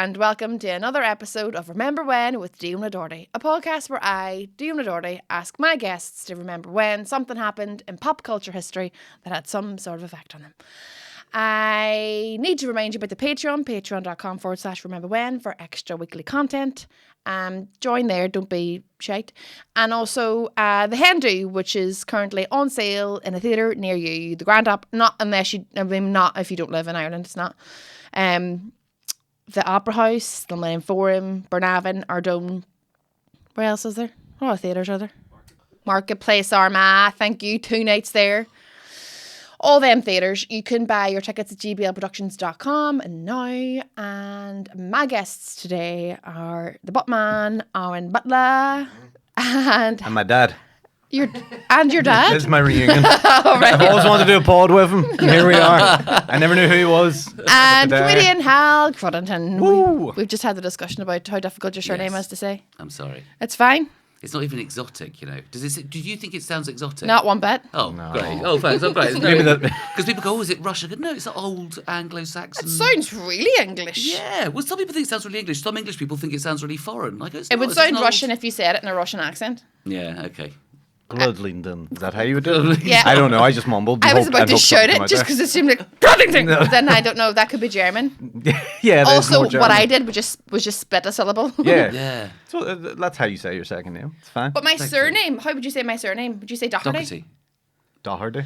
and welcome to another episode of Remember When with Dionadoherty, a podcast where I, Dionadoherty, ask my guests to remember when something happened in pop culture history that had some sort of effect on them. I need to remind you about the Patreon, patreon.com/rememberwhen for extra weekly content. Join there, don't be shite. And also the Hen-Do, which is currently on sale in a theatre near you. The Grand Op, not if you don't live in Ireland, it's not. The Opera House, the Millennium Forum, Burnavon, Ardone. Where else is there? What other theatres are there? Marketplace Armagh, thank you. 2 nights there. All them theatres. You can buy your tickets at gblproductions.com now. And my guests today are the Buttman, Butler, and my dad. Your dad? This is my reunion. Right. I've always wanted to do a pod with him, and here we are. I never knew who he was. And comedian Hal Cruttenden. Woo. We've just had the discussion about how difficult your surname is to say. I'm sorry. It's fine. It's not even exotic, you know. Do you think it sounds exotic? Not one bit. Oh, No. great. Oh, thanks. Oh, great. Maybe Because people go, oh, is it Russian? I go, no, it's an old Anglo-Saxon. It sounds really English. Yeah. Well, some people think it sounds really English. Some English people think it sounds really foreign. Like, It would sound Russian if you said it in a Russian accent. Yeah, okay. Bloodlinden. Is that how you would do it? Yeah. I don't know. I just mumbled. I was about to shout it just because it seemed like Cruttenden. No. Then I don't know. That could be German. Yeah. Also, what I did was just spit a syllable. Yeah. Yeah. So that's how you say your second name. It's fine. But my surname, how would you say my surname? Would you say Doherty? Doherty. Doherty.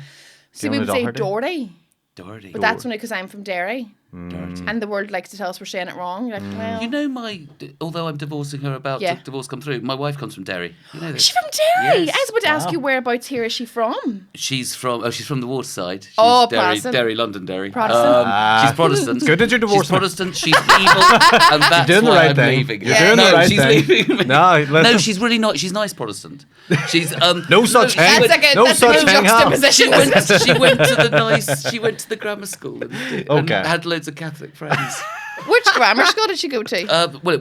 See, we would say Doherty. Doherty. But that's only because I'm from Derry. Doherty. And the world likes to tell us we're saying it wrong. You're like, well, You know although I'm divorcing her about Yeah. divorce come through, my wife comes from Derry. You know this? she's from Derry. Yes. I was about to ask Wow. you whereabouts here is she from? She's from the waterside. She's Oh, Derry, Protestant. Derry, London, Derry. Protestant. She's Protestant. Good that you're She's divorcing her. Protestant. She's evil, and that's You're doing the why right I'm thing. leaving. You're doing the right she's thing. leaving me. No, listen. No, she's really not. She's nice Protestant. She's No such thing. That's like a, No that's such like a thing, Hal. juxtaposition. She went to the grammar school and Okay. had loads of Catholic friends. Which grammar school did she go to? Well,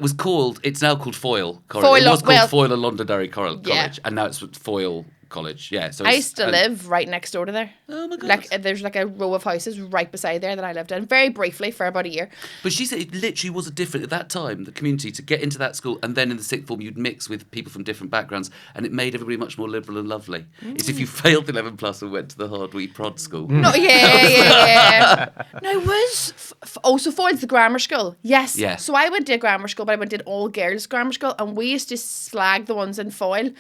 it's now called Foyle College. Foyle, It was called well- Foyle and Londonderry College, Yeah. and now it's Foyle College. Yeah, so I it's- used to and- live right next door to there. Oh my god! Like there's like a row of houses right beside there that I lived in very briefly for about a year. But she said it literally was a different, at that time, the community, to get into that school, and then in the sixth form you'd mix with people from different backgrounds, and it made everybody much more liberal and lovely. It's if you failed 11 plus and went to the hard wheat prod school. No, yeah. No, so Foyle's the grammar school. Yes. Yeah. So I went to a grammar school, but I went to an all girls grammar school, and we used to slag the ones in Foyle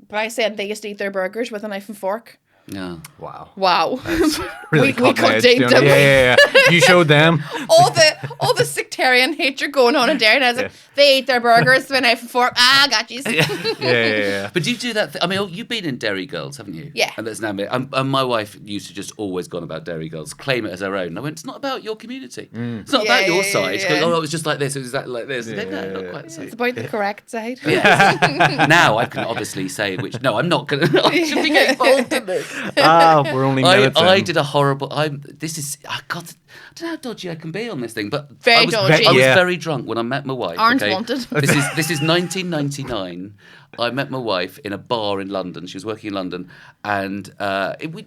by saying they used to eat their burgers with a knife and fork. Yeah. Wow. Wow. Really we cut edge, deep, don't didn't you? we? Yeah. You showed them. all the sectarian hatred going on in Derry. And I was like, they eat their burgers with a knife and fork. Ah, got you. Yeah. But do you do that? I mean, you've been in Derry Girls, haven't you? Yeah. And that's now me. And my wife used to just always go on about Derry Girls, claim it as her own. And I went, it's not about your community. It's not about your side. She goes, oh, it was just like this. It was exactly like this. No, not quite the same. It's about the correct side. Now I can obviously say which. No, I'm not going to. I should be getting involved in this. We're only minutes I in. did a horrible. I don't know how dodgy I can be on this thing, but Very dodgy. I was Yeah. very drunk when I met my wife. Aren't okay? wanted. This is 1999. I met my wife in a bar in London. She was working in London, and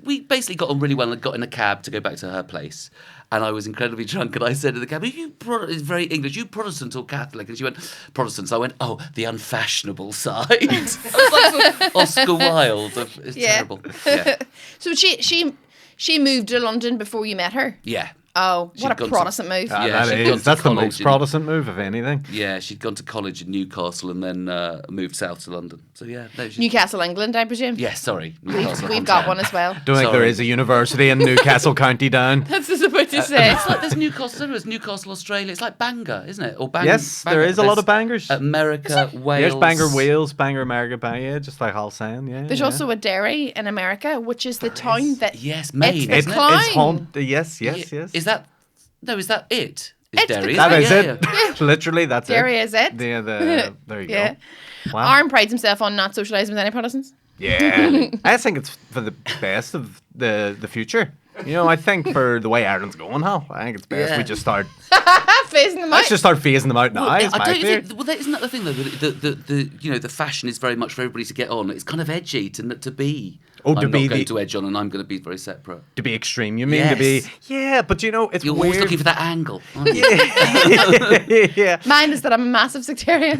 we basically got on really well. And got in a cab to go back to her place. And I was incredibly drunk, and I said to the cab, it's very English, you Protestant or Catholic? And she went, Protestant. So I went, oh, the unfashionable side. I was like Oscar Wilde. It's terrible. Yeah. So she moved to London before you met her? Yeah. Oh, She'd what a gone to- Protestant move. Yeah, That she'd is. gone to That's the college most in- Protestant move, if anything. Yeah, she'd gone to college in Newcastle and then moved south to London. So yeah, no, Newcastle, England, I presume? yeah, sorry, Newcastle We've upon got Tyne. one as well. Don't think there Sorry. is a university in Newcastle County Down. That's just about to say. It's like there's Newcastle, there's Newcastle, Australia. It's like Bangor, isn't it? Or Yes, there is a lot of bangers. America, Wales. There's Bangor, Wales, Bangor, America, yeah, just like Hal saying, yeah. There's yeah. also a Derry in America, which is the town that... Yes, Maine, It's isn't it? Klein. It's home. Yes. Is that it? It's Derry? the That Klein. is Yeah, it. Literally, that's Derry it. is it. There you Yeah. go. Wow. Arn prides himself on not socialising with any Protestants. Yeah. I think it's for the best of the future. You know, I think for the way Ireland's going, Hal, I think it's best we just start. Phasing them Let's out. just start phasing them out now. Well, It's I my don't theory. think. Well, isn't that the thing though? The fashion is very much for everybody to get on. It's kind of edgy to be. Oh, to I'm be not going the- to edge on, and I'm going to be very separate. To be extreme, you mean? To be... Yes. Yeah, but you know, it's You're weird. always looking for that angle. aren't you? Yeah. Mine is that I'm a massive sectarian.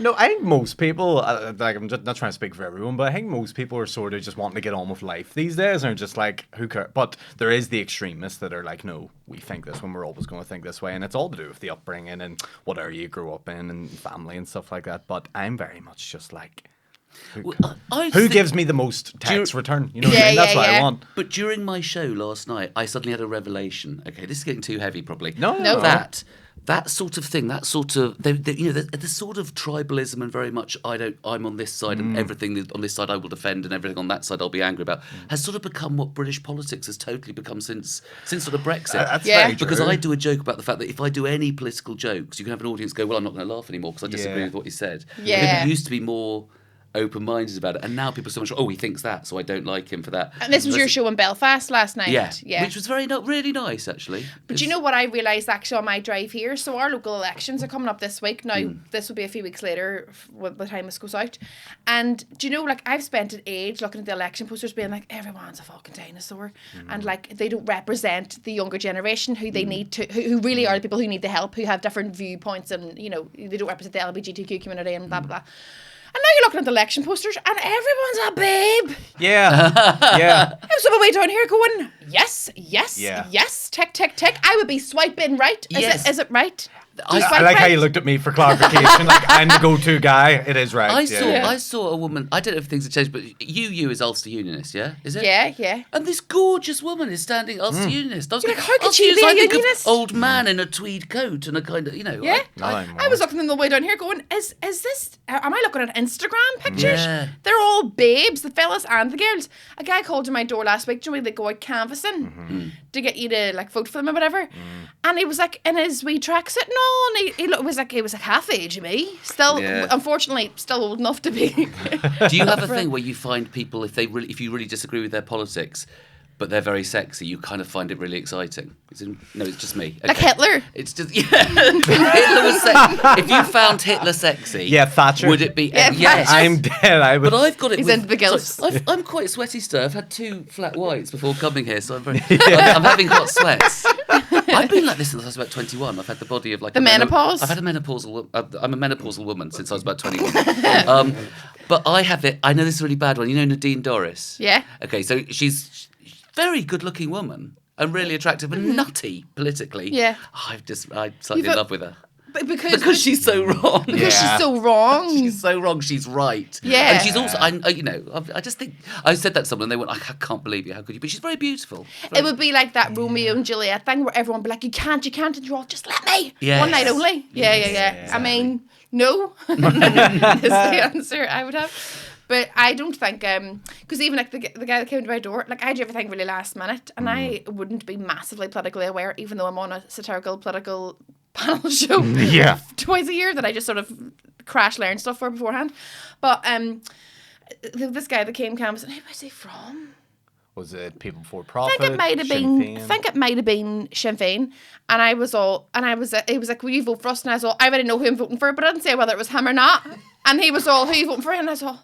No, I think most people, like, I'm just not trying to speak for everyone, but I think most people are sort of just wanting to get on with life these days and are just like, who cares? But there is the extremists that are like, no, we think this when we're always going to think this way. And it's all to do with the upbringing and what area you grew up in and family and stuff like that. But I'm very much just like, I who think- gives me the most text return? You know what I Yeah, mean? That's yeah, what I yeah. want. But during my show last night, I suddenly had a revelation. Okay, this is getting too heavy, probably. No. That sort of thing, that sort of the sort of tribalism and very much I'm on this side and everything on this side I will defend and everything on that side I'll be angry about has sort of become what British politics has totally become since sort of Brexit. That's Yeah. very true. Because I do a joke about the fact that if I do any political jokes, you can have an audience go, well, I'm not going to laugh anymore because I disagree Yeah. with what he said. Yeah. People used to be more open-minded about it, and now people are so much, oh, he thinks that, so I don't like him for that. And this was your show in Belfast last night. Yeah, which was really nice, actually. But you know what I realised actually on my drive here? So our local elections are coming up this week. Now, this will be a few weeks later by the time this goes out. And do you know, like, I've spent an age looking at the election posters being like, everyone's a fucking dinosaur. And, like, they don't represent the younger generation who they need to, who really are the people who need the help, who have different viewpoints and, you know, they don't represent the LGBTQ community and blah, blah, blah. And now you're looking at the election posters and everyone's a babe. Yeah. Yeah. I was on my way down here going, yes, yes, Yeah. yes, tick, tick, tick. I would be swiping right. Yes. Is it right? Do you I swipe like how right? you looked at me for clarification. Like, I'm the go-to guy. It is right. I saw a woman. I don't know if things have changed, but you is Ulster Unionist, yeah? Is it? Yeah, yeah. And this gorgeous woman is standing Ulster Unionist. I was You're going, like, how could Ulster she be a I think of unionist? old man in a tweed coat and a kind of, you know. Yeah. Not I was looking on the way down here going, is this, am I looking at Instagram pictures? Yeah. They're all babes, the fellas and the girls. A guy called to my door last week, do you know, they go out canvassing to get you to like vote for them or whatever. And he was like in his wee tracksuit and all, and he was like half age of me. Still, Yeah. unfortunately, still old enough to be. Do you have a thing where you find people, if you really disagree with their politics, but they're very sexy, you kind of find it really exciting? No, it's just me. Like Okay. Hitler. It's just, yeah. Hitler was sexy. If you found Hitler sexy, Yeah, Thatcher. would it be? Yeah, yes. Thatcher. I'm dead. I would. But I've got it. He's with, into the gills. so I'm quite sweaty still. I've had 2 flat whites before coming here, so I'm having hot sweats. I've been like this since I was about 21. I've had the body of like The menopause? I've had a menopausal. I'm a menopausal woman since I was about 21. But I have it. I know this is a really bad one. You know Nadine Dorris? Yeah. Okay, so she's a very good-looking woman and really attractive and nutty politically. Yeah. I'm slightly in love with her. But because She's so wrong. because Yeah. she's so wrong. She's so wrong. She's right. Yeah. And she's also, I just think, I said that to someone and they went, I can't believe you. How could you? But she's very beautiful. It would be like that Romeo and Juliet thing where everyone would be like, you can't, and you're all, just let me. Yes. One night only. Yeah. I mean, no is the answer I would have. But I don't think, because even like the guy that came to my door, like I do everything really last minute and I wouldn't be massively politically aware, even though I'm on a satirical political panel show Yeah. twice a year that I just sort of crash learn stuff for beforehand. But this guy that came canvassing, who was he from? Was it People Before I Profit? think it might have Sinn been. Féin? I think it might have been Sinn Féin, and I was he was like, "Will you vote for us?" And I was all, "I already know who I'm voting for," but I didn't say whether it was him or not. And he was all, "Who are you voting for?" And I was all,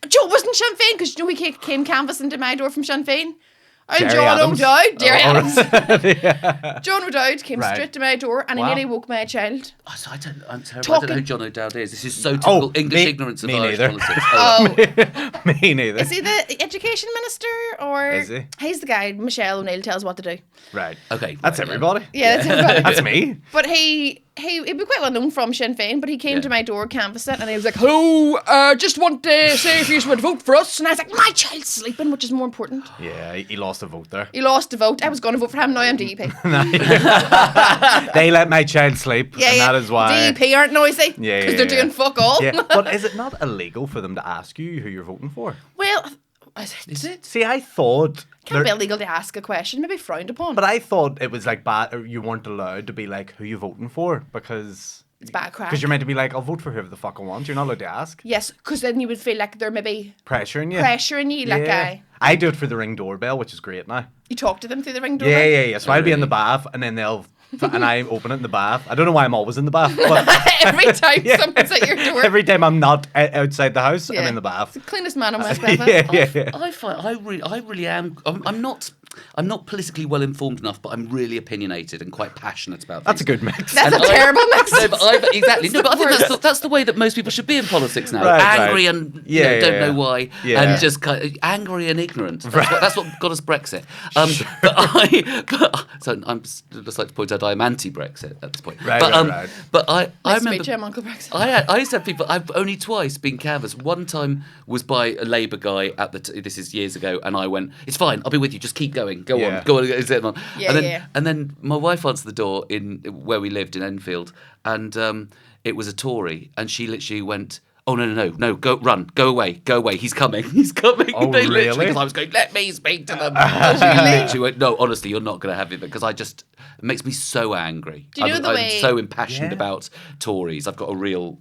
"Joe, it wasn't Sinn Féin because you know he came canvassing to my door from Sinn Féin." And Jerry John Adams. O'Dowd, Jerry Oh, Adams. John O'Dowd came Right. straight to my door and he Wow. nearly woke my child. I'm terrible. I don't know Talking- who John O'Dowd is. This is so typical English me- ignorance of me Irish neither. politics. Oh, Me neither. is he the education minister or Is he? He's the guy Michelle O'Neill tells what to do. Right. Okay, That's right, yeah. everybody. Yeah, that's everybody. That's me. But he'd be quite well known from Sinn Féin, but he came Yeah. to my door canvassing and he was like, "Hello, just want to say if you would vote for us." And I was like, "My child's sleeping," which is more important. Yeah, he lost a vote there. He lost the vote. I was going to vote for him, now I'm DEP. They let my child sleep, Yeah, and yeah. that is why. DEP aren't noisy. Yeah, Because yeah, they're yeah. doing fuck all. Yeah, but is it not illegal for them to ask you who you're voting for? Well, is it? See, I thought. Can't be there- illegal to ask a question, maybe frowned upon. But I thought it was like bad, or you weren't allowed to be like, who you voting for? Because it's bad crack. you're meant to be like, I'll vote for whoever the fuck I want. You're not allowed to ask. Yes, because then you would feel like they're maybe Pressuring you. pressuring you, like I do it for the Ring doorbell, which is great now. you talk to them through the ring door. Yeah. So I'll be in the really? bath, and then they'll and I open it in the bath. I don't know why I'm always in the bath, but Every time someone's at your door. every time I'm not outside the house, I'm Yeah. in the bath. Cleanest man in West Belfast. Yeah. I find I really am. I'm not politically well informed enough, but I'm really opinionated and quite passionate about. That's a things. good mix. That's a terrible mix. No, but exactly. No, but I think that's the way that most people should be in politics now. Right, Angry right. and Yeah, don't yeah. know why, Yeah. and just kind of angry and ignorant. That's what got us Brexit. So I'm just like to point out I'm anti-Brexit at this point. Right, right. But I Nice to remember. meet you, I'm Uncle Brexit. I used to have people. I've only twice been canvassed. One time was by a Labour guy at this is years ago, and I went, "It's fine, I'll be with you. Just keep going. Go Yeah. on, go on." Get on. Yeah, And then my wife answered the door in where we lived in Enfield, and it was a Tory, and she literally went, "Oh no! Go away! He's coming! Oh, They literally, really? because I was going, "Let me speak to them." And she literally went, "No, honestly, you're not going to have it," because it makes me so angry. Do you know the I'm way- so impassioned Yeah. about Tories. I've got a real.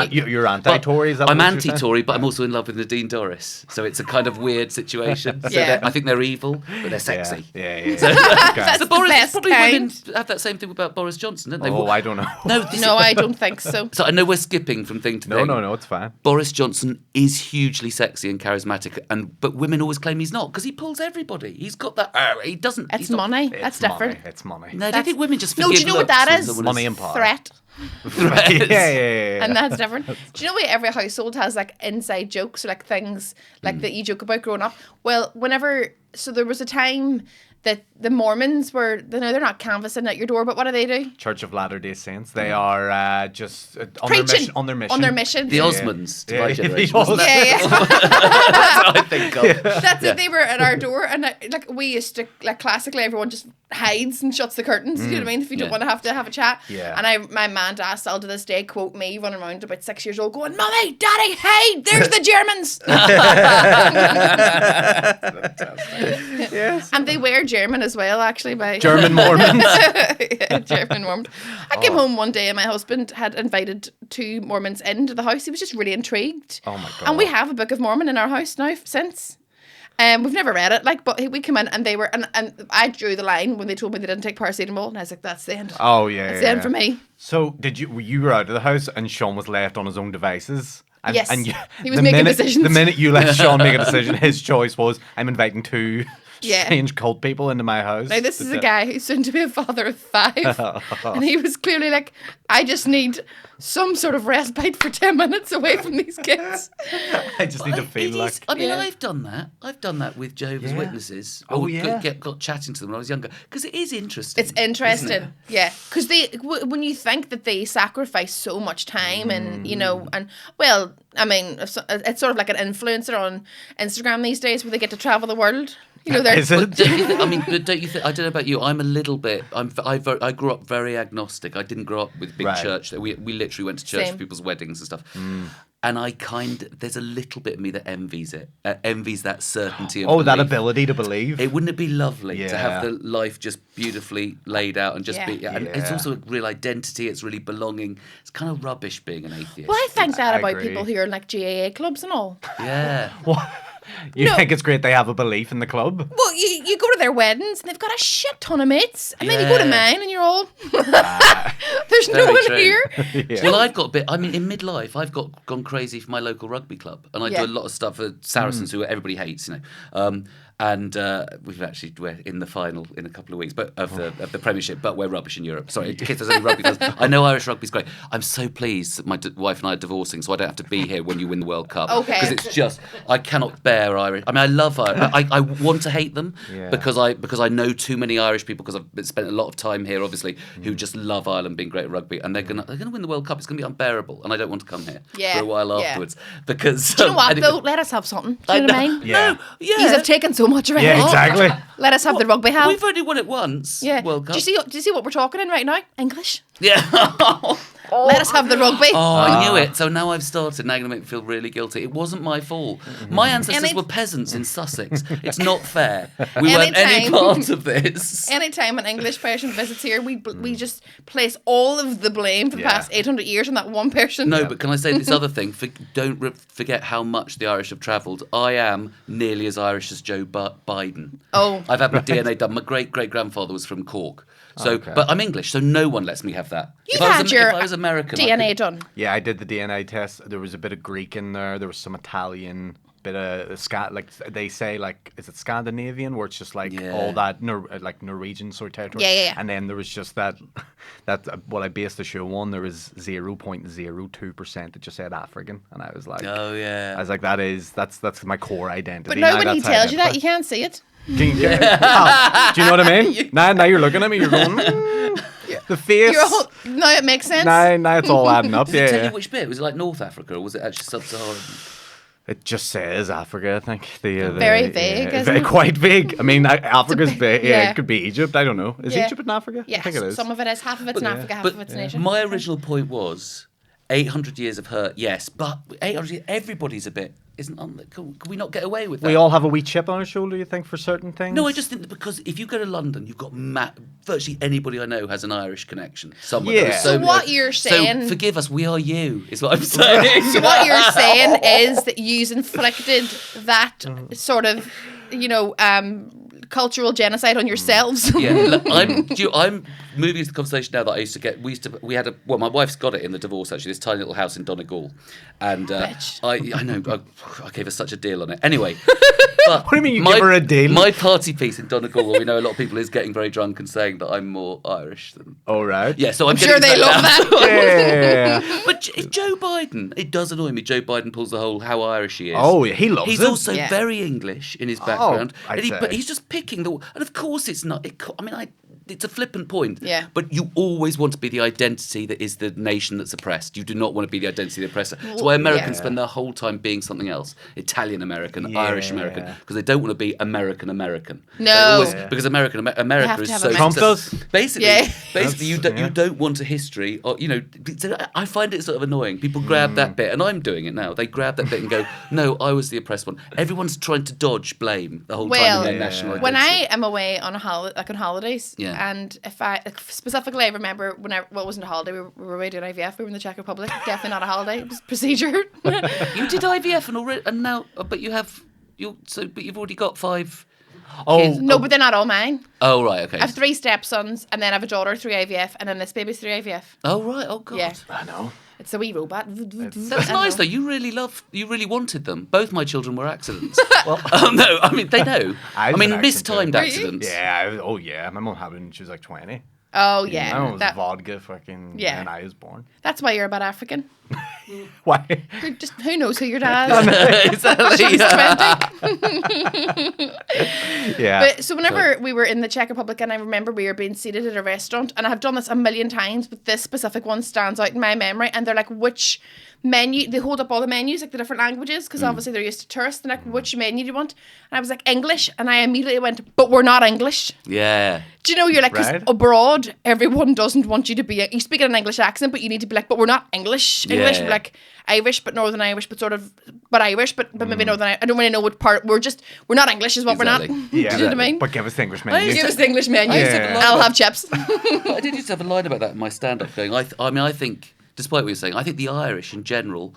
You're anti-Tory, is that I'm what you're saying? anti-Tory, but I'm also in love with Nadine Dorris, so it's a kind of weird situation. So Yeah. I think they're evil, but they're sexy. Yeah. That's So the Boris, best probably kind. women have that same thing about Boris Johnson, don't they? Oh, I don't know. No, No, I don't think so. So I know we're skipping from thing to thing. No, it's fine. Boris Johnson is hugely sexy and charismatic, but women always claim he's not because he pulls everybody. He's got that. He doesn't. It's he's not- money. That's different. It's money. No, I don't think women just No, forgive do you know what looks that when is? someone Money and power. Threat. Yeah. And that's different. Do you know why every household has like inside jokes or like things like that you joke about growing up? Well, so there was a time that the Mormons were, they're not canvassing at your door, but what do? Church of Latter-day Saints. They are just on Preaching. On their mission. On their mission. The Osmonds, to my Yeah. generation. The wasn't it? Yeah. That's what I think of. That's it. They were at our door, and like we used to, like classically, everyone just hides and shuts the curtains. You know what I mean? If you don't Yeah. want to have a chat. Yeah. And my man Dad still to this day quote me running around about 6 years old, going, "Mummy, Daddy, hide! There's the Germans." Yes. And they wear German as well, actually. By German Mormons. Yeah, German Mormons. I came home one day and my husband had invited 2 Mormons into the house. He was just really intrigued. Oh my God. And we have a Book of Mormon in our house now since. We've never read it, but we come in and they were, and I drew the line when they told me they didn't take paracetamol, and I was like, "That's the end. Oh yeah. That's the end for me." So you were out of the house and Sean was left on his own devices? And, Yes. and He was making decisions. The minute you let Sean make a decision, his choice was, I'm inviting 2 Yeah. strange cult people into my house. Now this is a guy who's soon to be a father of 5, and he was clearly like, "I just need some sort of respite for 10 minutes away from these kids." I just need to It feel is- like... I mean, Yeah. I've done that. I've done that with Jehovah's Yeah. Witnesses. Oh, Or yeah. got chatting to them when I was younger because it is interesting. It's interesting, isn't it? yeah, because when you think that they sacrifice so much time and well, I mean, it's sort of like an influencer on Instagram these days where they get to travel the world. You know, they're Is it? Don't you think, I mean, don't you think? I don't know about you. I'm a little bit. I grew up very agnostic. I didn't grow up with big Right. church. We literally went to church Same. for people's weddings and stuff. And there's a little bit of me that envies it. Envies that certainty of that belief. ability to believe. Wouldn't it be lovely to have Yeah. the life just beautifully laid out and just Yeah. be? And it's Yeah. also a real identity. It's really belonging. It's kind of rubbish being an atheist. Well, I think that I about agree. people who are in like GAA clubs and all. Yeah. You No. think it's great they have a belief in the club? Well, you go to their weddings and they've got a shit ton of mates, and then you go to Yeah. mine and you're all, there's no Very one true. here. Well, I've got a bit. I mean, in midlife, I've gone crazy for my local rugby club, and I Yeah. do a lot of stuff for Saracens, who everybody hates, you know. And we're in the final in a couple of weeks, but of the Premiership. But we're rubbish in Europe. Sorry, in case there's any rugby fans. I know Irish rugby's great. I'm so pleased that my wife and I are divorcing, so I don't have to be here when you win the World Cup. Okay. Because it's just I cannot bear Irish. I mean, I love Irish. I want to hate them Yeah. because I know too many Irish people because I've spent a lot of time here, obviously, who just love Ireland being great at rugby, and they're gonna win the World Cup. It's gonna be unbearable, and I don't want to come here Yeah, for a while yeah. afterwards because. Do you know what, anyway. though? Let us have something. Do you know what I mean? Yeah. No, yeah. These have taken so much already. Yeah, exactly. Let us have the rugby, Hal. We've only won it once. Yeah. World Cup. Do you see what we're talking in right now? English. Yeah. Let us have the rugby. Oh, I knew it. So now I've started. Now you're going to make me feel really guilty. It wasn't my fault. My ancestors were peasants in Sussex. It's not fair. We weren't any Anytime. part of this. Anytime an English person visits here, we just place all of the blame for the Yeah. past 800 years on that one person. No, but can I say this other thing? Don't forget how much the Irish have travelled. I am nearly as Irish as Joe Biden. Oh. I've had my DNA done. My great-great-grandfather was from Cork. So, Okay. but I'm English, so no one lets me have that. You've had your if I was American, I DNA could- done. Yeah, I did the DNA test. There was a bit of Greek in there. There was some Italian, bit of like they say, like, is it Scandinavian, where it's just like Yeah. all that like Norwegian sort of territory. Yeah. And then there was just that what I based the show on. There was 0.02% that just said African, and I was like, Oh yeah. I was like, that's my core identity. But now Now when he that's how I tells you that, identify. you can't see it. Pal, do you know what I mean? Now you're looking at me. You're going, the face. You're all, now it makes sense. Now it's all adding up. Did it tell Yeah. you which bit? Was it like North Africa or was it actually Sub-Saharan? It just says Africa, I think. Very vague, isn't very it? quite vague. I mean, Africa's big. Yeah, yeah. it could be Egypt. I don't know. Is Yeah. Egypt in Africa? Yes, I think it is. some of it is. Half of it's in Africa, half But of it's nation. my original point was 800 years of hurt, yes, but 800 years, everybody's a bit, isn't on. Can we not get away with that? We all have a wee chip on our shoulder, you think, for certain things? No, I just think that because if you go to London, you've got virtually anybody I know has an Irish connection somewhere. Yeah. There are So what you're saying- So forgive us, we are you, is what I'm saying. So what you're saying is that you've inflicted that sort of, cultural genocide on yourselves. Yeah, look, I'm moving to the conversation now that I used to get. We had my wife's got it in the divorce actually. This tiny little house in Donegal, and Bitch. I know I gave her such a deal on it. Anyway, but What do you mean you give her a deal? My party piece in Donegal, where we know a lot of people is getting very drunk and saying that I'm more Irish than. Oh, right. Yeah, so I'm sure getting they to love now. that. Yeah. But if Joe Biden, it does annoy me. Joe Biden pulls the whole how Irish he is. Oh, yeah, he loves He's it. also Yeah. very English in his background, I'd say. but he's just picking the. And of course, it's not. It's a flippant point. Yeah. But you always want to be the identity that is the nation that's oppressed. You do not want to be the identity of the oppressor. That's why Americans Yeah. spend their whole time being something else: Italian American, Yeah. Irish American, because they don't want to be American American. No. They always- Yeah. because America have is to have so. a Trump does. Basically, Yeah. you Yeah. don't want a history, or so I find it sort of annoying. People grab that bit, and I'm doing it now. They grab that bit and go, "No, I was the oppressed one." Everyone's trying to dodge blame the whole time Well, in their national identity. when I am away on on holidays, Yeah. and if specifically, I remember it wasn't a holiday. We were away doing IVF. We were in the Czech Republic. Definitely not a holiday. It was procedure. You did IVF and now, but you've already got 5. Oh, No, but they're not all mine. Oh right, okay. I have 3 stepsons, and then I have a daughter through IVF, and then this baby's through IVF. Oh right, oh god. Yeah. I know. It's a wee robot. That's nice though. You really wanted them. Both my children were accidents. Well, no, I mean they know. I I was mean an mistimed accident too. accidents. Yeah. My mum had it when she was like 20. Oh My yeah, mum was vodka fucking Yeah. when I was born. that's why you're a bit African. Why? Who knows who your dad is? Exactly. She's yeah. 20. Yeah. But so whenever we were in the Czech Republic, and I remember we were being seated at a restaurant, and I have done this a million times, but this specific one stands out in my memory, and they're like, which menu? They hold up all the menus, like the different languages, because obviously they're used to tourists. They're like, which menu do you want? And I was like, English, and I immediately went, but we're not English. Yeah. Do you know, you're like, because Right. abroad, everyone doesn't want you to be, you speak in an English accent, but you need to be like, but we're not English. English, Yeah. we're like Irish, but Northern Irish, but Irish, but maybe Northern Irish. I don't really know what part, we're not English is what Exactly. we're not. Yeah. Do you know what I mean? But give us the English I menu. used Give us the English menu. Yeah. I'll have chips. I did used to have a line about that in my stand-up going, I think, despite what you're saying, I think the Irish in general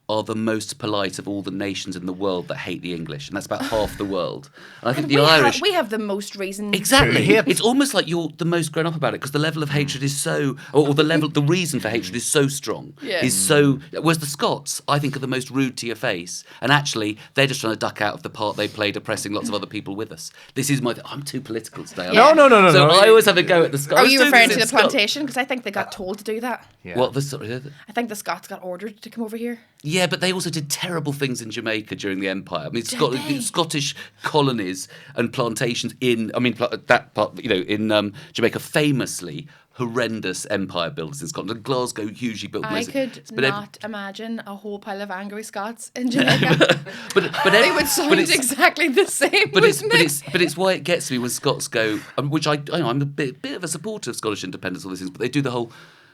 are the most polite of all the nations in the world that hate the English, and that's about half the world. And I think the Irish... we have the most reason. Exactly. Hate. It's almost like you're the most grown up about it because the level of hatred is so, or the reason for hatred is so strong. Yeah. Is so. Whereas the Scots, I think, are the most rude to your face, and actually they're just trying to duck out of the part they played, oppressing lots of other people with us. This is my. I'm too political today. aren't Yeah. I? No. So I always have a go at the Scots. Are you referring to the plantation? Because I think they got told to do that. Yeah. What the sorry? I think the Scots got ordered to come over here. Yeah, but they also did terrible things in Jamaica during the Empire. I mean, they? Scottish colonies and plantations that part, in Jamaica, famously horrendous empire builders in Scotland. Glasgow hugely built. I could but not imagine a whole pile of angry Scots in Jamaica. but They would sound exactly the same. But wouldn't they? but it's why it gets me when Scots go, which I'm a bit of a supporter of Scottish independence, all these things, but they do the whole.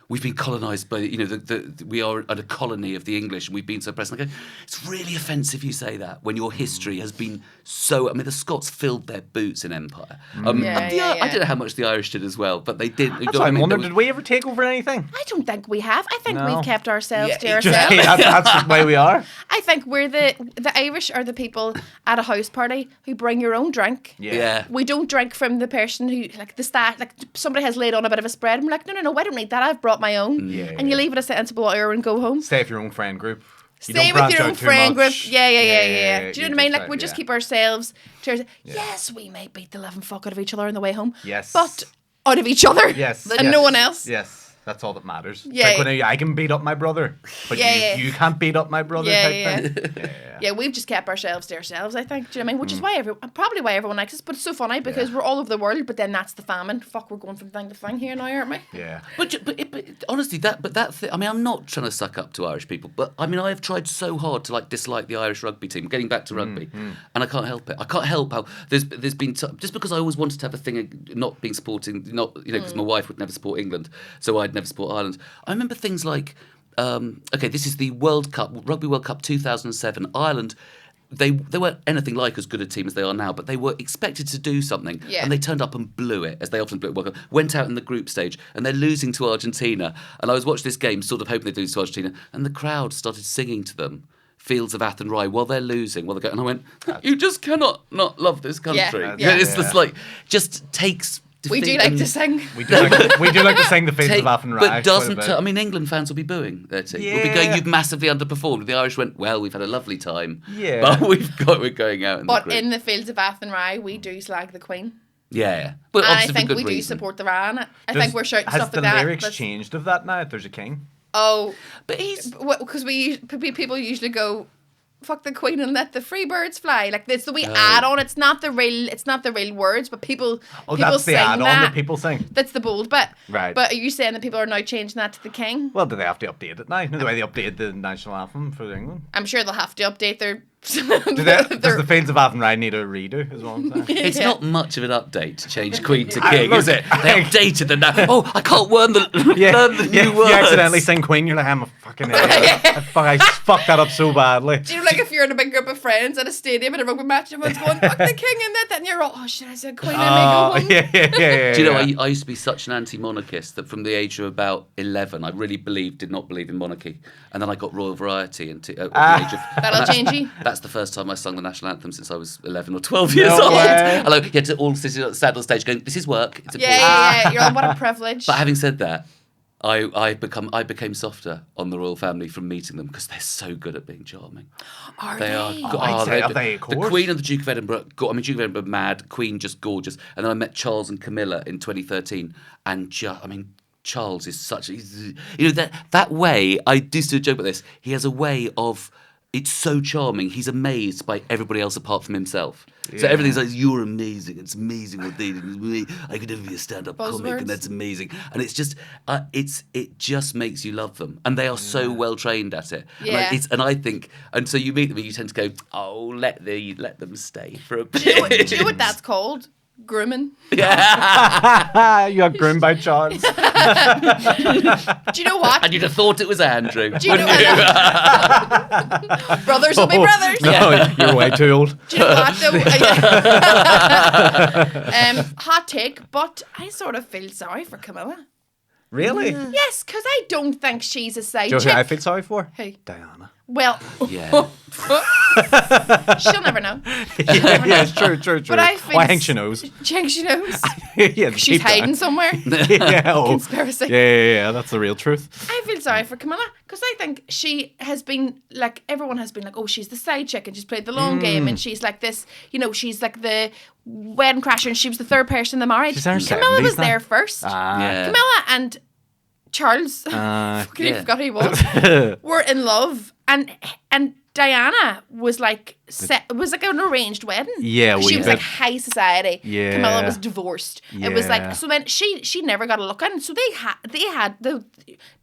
we've been colonised by, we are a colony of the English and we've been so oppressed. And I go, it's really offensive you say that when your history has been so... I mean, the Scots filled their boots in empire. I don't know how much the Irish did as well, but they did. That's what I wonder, did we ever take over anything? I don't think we have. I think we've kept ourselves to Just, ourselves. that's the way we are. I think we're the Irish are the people at a house party who bring your own drink. Yeah. We don't drink from the person who, like, the staff, like, somebody has laid on a bit of a spread and we're like, no, I don't need that. I've brought my own. And you leave it a sensible hour and go home. Stay with your own friend group. Stay with your own friend group. Yeah. Do you know what I mean? Like, we just just keep ourselves to ourselves. Yes, we may beat the living fuck out of each other on the way home. Yes. But out of each other. Yes. And no one else. Yes. That's all that matters. Yeah. It's like when I can beat up my brother, but you can't beat up my brother type thing. Yeah, we've just kept ourselves to ourselves, I think. Do you know what I mean? Which is why probably why everyone likes us. But it's so funny because we're all over the world, but then that's the famine. Fuck, we're going from thing to thing here now, aren't we? Yeah. But honestly, I mean, I'm not trying to suck up to Irish people, but I mean, I have tried so hard to like dislike the Irish rugby team. Getting back to rugby, and I can't help it. I can't help how there's been just because I always wanted to have a thing of not being supporting, because my wife would never support England, so I'd never support Ireland. I remember things like, this is the World Cup, Rugby World Cup 2007. Ireland, they weren't anything like as good a team as they are now, but they were expected to do something, and they turned up and blew it, as they often blew it. Went out in the group stage, and they're losing to Argentina. And I was watching this game, sort of hoping they'd lose to Argentina, and the crowd started singing to them Fields of Athenry while they're losing, and I went, you just cannot not love this country. It's just like, just takes... We do like to sing. We do like to sing the Fields of Athenry. But doesn't... I mean, England fans will be booing their team. We'll be going, you've massively underperformed. The Irish went, well, we've had a lovely time. Yeah. But we're going out in the group. In the Fields of Athenry, we do slag the Queen. Yeah. But and I think we do support the Ran. I think we're shouting stuff like that. Has the lyrics changed of that now, if there's a king? Oh. But he's... Because people usually go... fuck the Queen and let the free birds fly. Like, it's the wee add-on. It's not the real words, but people that's sing the add-on that people sing. That's the bold bit. Right. But are you saying that people are now changing that to the King? Well, do they have to update it now? The way they updated the national anthem for England? I'm sure they'll have to update their... Does the Fields of Athenry need a redo, is what I'm saying? It's not much of an update to change Queen to King, is it? They updated them now. Oh, I can't learn the new words. You accidentally sing Queen, you're like, I'm a fucking idiot. I fucked that up so badly. Do you know, like, if you're in a big group of friends at a stadium at a rugby match, everyone's going, fuck the King and that, and you're all, oh shit, I said Queen, I may go home. Yeah. Do you know, I used to be such an anti-monarchist that from the age of about 11, I really did not believe in monarchy. And then I got Royal Variety at the age of... That'll change you. That's the first time I sung the national anthem since I was 11 or 12 years old. Hello, you had to all stand on the stage going, this is work. It's important. Yeah. You're like, what a privilege. But having said that, I became softer on the royal family from meeting them because they're so good at being charming. Are they? Are they, of course. The Queen and the Duke of Edinburgh. Duke of Edinburgh, mad. Queen, just gorgeous. And then I met Charles and Camilla in 2013, and Charles is such. That way. I do still joke about this. He has a way of. It's so charming. He's amazed by everybody else apart from himself. Yeah. So everything's like, you're amazing. It's amazing what they did. I could never be a stand-up comic, and that's amazing. And it's just, it just makes you love them, and they are so well trained at it. Yeah. And I think, and so you meet them, and you tend to go, oh, let them stay for a bit. Do you know what that's called? Grooming. Yeah. You got groomed by Charles. Do you know what? And you'd have thought it was Andrew. Do you know brothers will be brothers. No, you're way too old. Do you know what though? Hot take, but I sort of feel sorry for Camilla. Really? Yes, because I don't think she's a side Do you know chick. who I feel sorry for? Who? Diana. Well, Yeah. she'll never know. Yeah, it's true. But I feel Well, I think she knows. Do you think she knows? Yeah, She's hiding somewhere. Yeah, Conspiracy. Yeah, that's the real truth. I feel sorry for Camilla because I think she has been like, everyone has been like, oh, she's the side chick and she's played the long game and she's like this, she's like the wedding crasher and she was the third person in the marriage. She's in her Camilla 70s was now. there first. Yeah. Camilla and Charles, fucking forgot who he was, were in love, and Diana was like an arranged wedding. Yeah, she was like high society. Yeah, Camilla was divorced. It was like, so then she never got a look in. So they had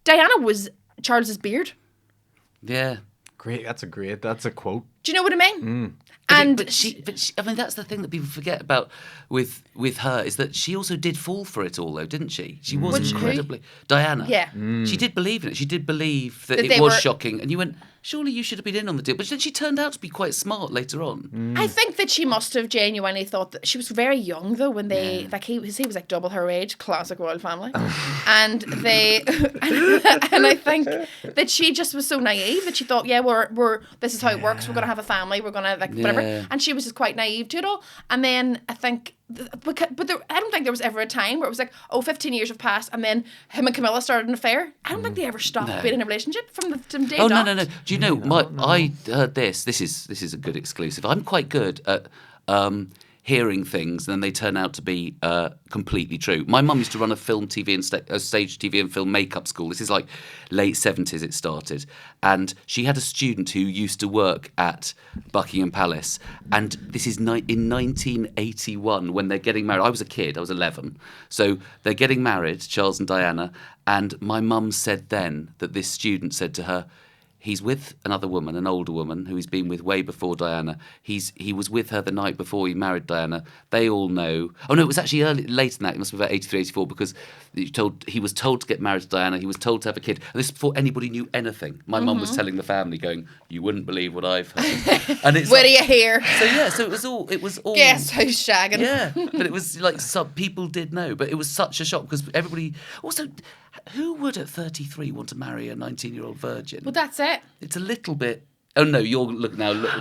Diana was Charles's beard. Yeah. Great. That's a quote. Do you know what I mean? But she, I mean, that's the thing that people forget about with her is that she also did fall for it all, though, didn't she? She was incredibly Diana. Yeah. She did believe in it. She did believe that That it they was were- shocking, and you went, surely you should have been in on the deal. But then she turned out to be quite smart later on. I think that she must have genuinely thought that she was very young though when they like he was like double her age, classic royal family, and they and I think that she just was so naive that she thought, yeah, we're this is how it works. We're gonna have a family. We're gonna like whatever, Yeah. and she was just quite naive to it all. And then I think. But I don't think there was ever a time where it was like, 15 years have passed and then him and Camilla started an affair. I don't think they ever stopped being in a relationship from day Oh dot. no! Do you know? I heard this. This is a good exclusive. I'm quite good at hearing things, and then they turn out to be completely true. My mum used to run a film, TV, and stage TV and film makeup school. This is like late 70s. It started, and she had a student who used to work at Buckingham Palace. And this is in 1981 when they're getting married. I was a kid. I was 11. So they're getting married, Charles and Diana. And my mum said then that this student said to her, he's with another woman, an older woman, who he's been with way before Diana. He was with her the night before he married Diana. They all know. Oh, no, it was actually later than that. It must be about 83, 84, because he was told to get married to Diana. He was told to have a kid. And this is before anybody knew anything. My mum was telling the family, going, you wouldn't believe what I've heard. And it's Where do you hear? So it was all. Guess who's shagging? Yeah, but it was like some people did know, but it was such a shock because everybody. Also, who would at 33 want to marry a 19-year-old virgin? Well, that's it. It's a little bit. Oh no, you're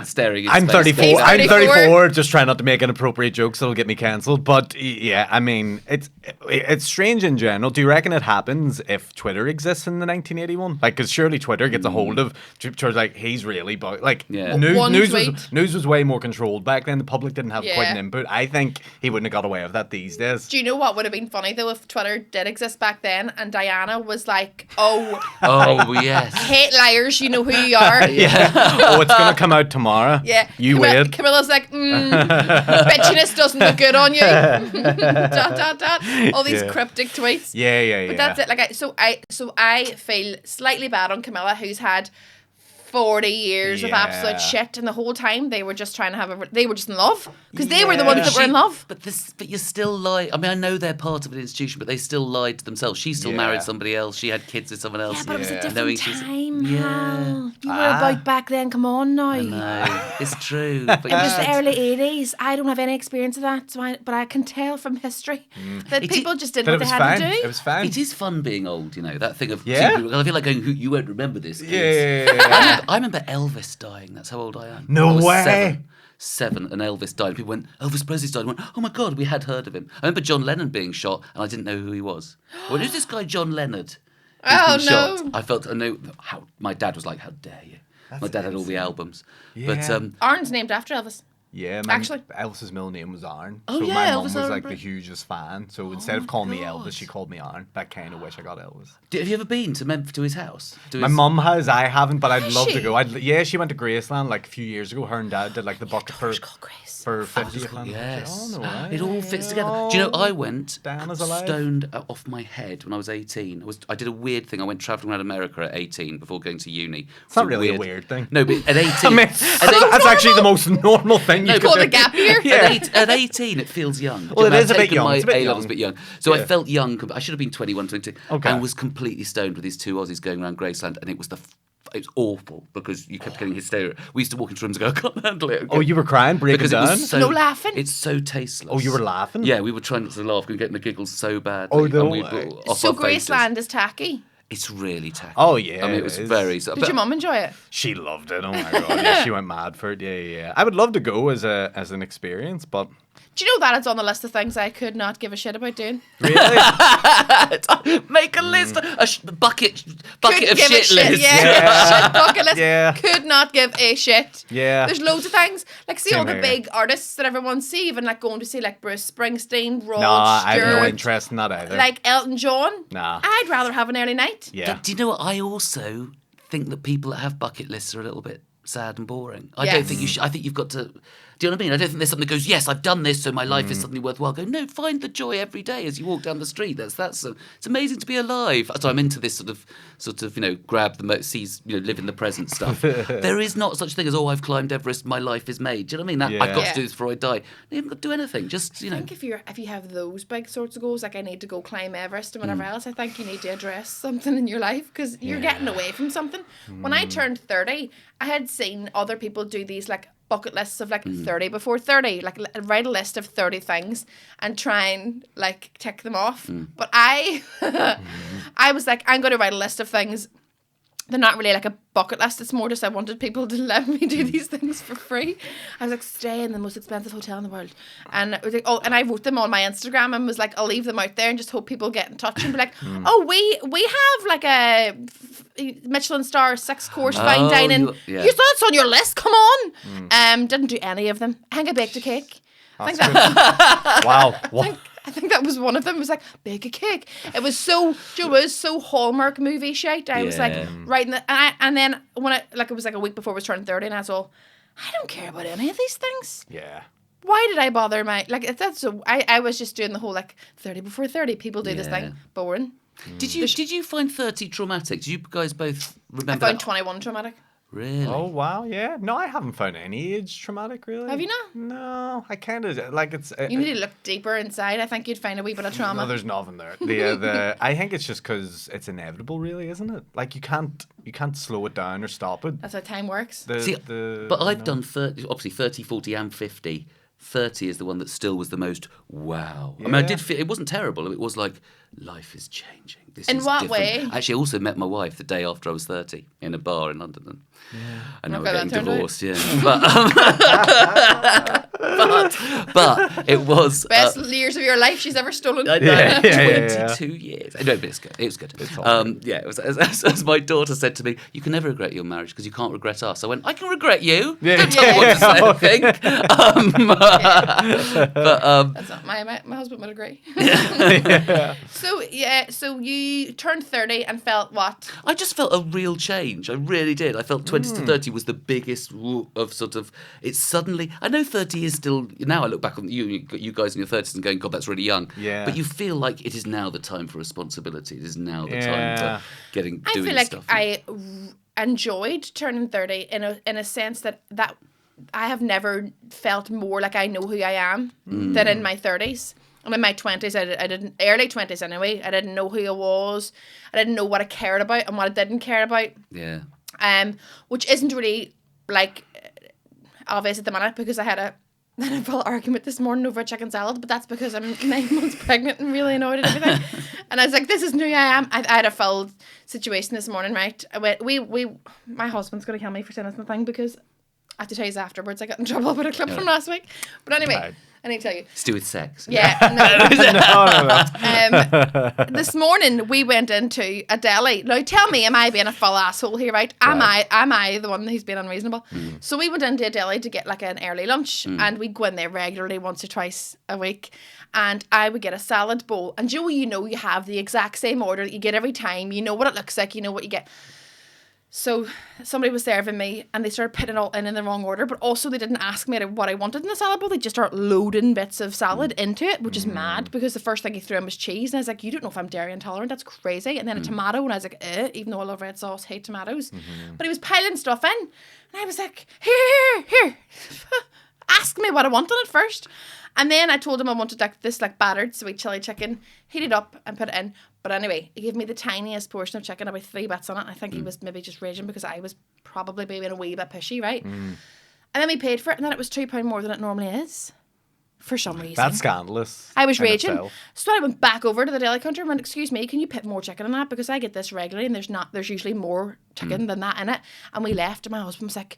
staring. I'm space. 34. He's I'm 34. 34. Just trying not to make inappropriate jokes that'll get me cancelled. But yeah, I mean, it's strange in general. Do you reckon it happens if Twitter exists in the 1981? Like, because surely Twitter gets a hold of. Like, he's really like. Yeah. One News tweet. was way more controlled back then. The public didn't have quite an Yeah. input. I think he wouldn't have got away with that these days. Do you know what would have been funny though if Twitter did exist back then and Diana was like, "Oh, Oh yes. hate liars, you know who you are." Yeah. Oh, it's gonna come out tomorrow. Yeah. You wait. Camilla's like, bitchiness doesn't look good on you. dot dot dot. All these Yeah. cryptic tweets. Yeah. But that's it. Like, I feel slightly bad on Camilla, who's had 40 years of absolute Yeah. shit, and the whole time they were just trying to have they were just in love because they were the ones that were in love. But you're still lying. I mean, I know they're part of an institution, but they still lied to themselves. She still married somebody else. She had kids with someone else. Yeah, but it was a knowing different she's- time. Yeah. Hal. You were about back then. Come on now. No, it's true. But It was the early 80s. I don't have any experience of that, but I can tell from history that people just did But what it they was had fine. to do. It was fine. It is fun being old, you know, that thing of Yeah. I feel like going, you won't remember this, kids. Yeah. I remember Elvis dying. That's how old I am. No I was way. Seven, and Elvis died. People went, Elvis Presley's died. I went, oh my God, we had heard of him. I remember John Lennon being shot, and I didn't know who he was. Well, who's this guy, John Leonard? who's Oh, been no. shot? I know how my dad was like, how dare you? My dad had all the albums. But Yeah. Arn's named after Elvis. Yeah, Actually. Elvis's middle name was Aaron. Oh, so yeah, my mum Elvis was Aaron like Brown. the hugest fan. So instead of calling me God. Elvis, she called me Aaron. I kind of wish I got Elvis. have you ever been to his house? My mum has, I haven't, but I'd Has love she? to go. Yeah, she went to Graceland like a few years ago. Her and Dad did like the bucket for Called Grace. for 50th. Yes. Oh, no way. It all fits together. Do you know, I went Diana's alive. stoned off my head when I was 18. I did a weird thing. I went travelling around America at 18 before going to uni. It's not really a weird thing. No, but at 18. I mean, that's actually the most normal thing you could Called do. a gap year. At 18, it feels young. Well, it I'd is a bit taken young. My It's a bit A-levels young. a bit young. So I Yeah. felt young. I should have been 21, 22. Okay. And was completely stoned with these two Aussies going around Graceland. And it was it was awful because you kept getting hysterical. We used to walk into rooms and go, I can't handle it. Oh, you were crying, breaking Because it down? was so, No laughing? It's so tasteless. Oh, you were laughing? Yeah, we were trying not to laugh. We were getting the giggles so bad. Oh, and no we way. were off So our faces. Graceland is tacky. It's really tacky. Oh, yeah, I mean, it it was is. very. Did your mum enjoy it? She loved it. Oh my god, yeah, she went mad for it. Yeah. I would love to go as an experience, but Do you know that it's on the list of things I could not give a shit about doing? really, Make a list, bucket Couldn't of give a shit list. Yeah. Shit bucket list. Yeah. Could not give a shit. Yeah. There's loads of things. Like, see Same all the here. big artists that everyone see, even like going to see like Bruce Springsteen, Rod no, I have no Stewart, interest in that either. like Elton John. Nah. I'd rather have an early night. Yeah, Do you know what? I also think that people that have bucket lists are a little bit sad and boring. I Yes. don't think you should. I think you've got to Do you know what I mean? I don't think there's something that goes, yes, I've done this, so my life is suddenly worthwhile. Go, no, find the joy every day as you walk down the street. It's amazing to be alive. So I'm into this sort of grab the seize, live in the present stuff. There is not such a thing as, I've climbed Everest, my life is made. Do you know what I mean? I've got to do this before I die. You haven't got to do anything. Just I think if you have those big sorts of goals, like I need to go climb Everest and whatever else, I think you need to address something in your life because you're getting away from something. When I turned 30, I had seen other people do these like bucket lists of like 30 before 30, like write a list of 30 things and try and like tick them off. But I was like, I'm going to write a list of things. They're not really like a bucket list. It's more just I wanted people to let me do these things for free. I was like, stay in the most expensive hotel in the world. And it was like, and I wrote them on my Instagram and was like, I'll leave them out there and just hope people get in touch and be like, we have like a Michelin star 6-course fine dining. You thought it's on your list? Come on. Didn't do any of them. I think I baked a cake. Wow. I think that was one of them. It was like, bake a cake. It was so Hallmark movie shite. I was like, writing that. And then when it was like a week before I was turning 30 and I was all, I don't care about any of these things. Yeah. Why did I bother I was just doing the whole like 30 before 30. People do this thing. Boring. Did you find 30 traumatic? Did you guys both remember? I found 21 traumatic. Really? Oh wow, yeah. No, I haven't found any age traumatic really. Have you not? No, I kind of like it's. You need to look deeper inside. I think you'd find a wee bit of trauma. No, there's nothing there. I think it's just because it's inevitable, really, isn't it? Like you can't slow it down or stop it. That's how time works. But I've done 30, obviously 30, 40, and 50. 30 is the one that still was the most wow. Yeah. I mean, I did feel it wasn't terrible. It was like life is changing. This in is what different. way? Actually, I also met my wife the day after I was 30 in a bar in London. And now we're getting divorced. Yeah, but it was best years of your life she's ever stolen. 22 years. No, but it's good. It was good. It was as my daughter said to me, you can never regret your marriage because you can't regret us. I went, I can regret you. Don't tell me what to say, I think. That's not my husband would agree. So you turned 30 and felt what? I just felt a real change. I really did. I felt 20 to 30 was the biggest of sort of. It's suddenly. I know 30 is still. Now I look back on you guys in your 30s and going, God, that's really young. Yeah. But you feel like it is now the time for responsibility. It is now the time for doing I feel like stuff. I enjoyed turning 30 in a sense that I have never felt more like I know who I am than in my 30s. And in my 20s, I didn't, early 20s anyway, I didn't know who I was. I didn't know what I cared about and what I didn't care about. Yeah. Which isn't really, like, obvious at the minute because I had a full argument this morning over a chicken salad, but that's because I'm 9 months pregnant and really annoyed at everything. And I was like, this isn't who I am. I had a full situation this morning, right? My husband's going to kill me for saying this thing because I have to tell you afterwards. I got in trouble with a clip from last week. But anyway, Right. I need to tell you. It's to do with sex. Yeah. No. This morning we went into a deli. Now tell me, am I being a full asshole here, right? Am I the one who's being unreasonable? So we went into a deli to get like an early lunch and we'd go in there regularly once or twice a week. And I would get a salad bowl. And you have the exact same order that you get every time. You know what it looks like. You know what you get. So somebody was serving me and they started putting it all in the wrong order, but also they didn't ask me what I wanted in the salad bowl. They just started loading bits of salad into it, which is mad because the first thing he threw in was cheese. And I was like, you don't know if I'm dairy intolerant. That's crazy. And then a tomato. And I was like, even though I love red sauce, hate tomatoes. But he was piling stuff in. And I was like, here. Ask me what I wanted at first. And then I told him I wanted this battered sweet chili chicken, heat it up and put it in. But anyway, he gave me the tiniest portion of chicken, about 3 bits on it. I think he was maybe just raging because I was probably being a wee bit pushy, right? And then we paid for it and then it was £2 more than it normally is. For some reason. That's scandalous. I was in raging. itself. So I went back over to the deli counter and went, excuse me, can you put more chicken in that? Because I get this regularly and there's usually more chicken than that in it. And we left and my husband was like,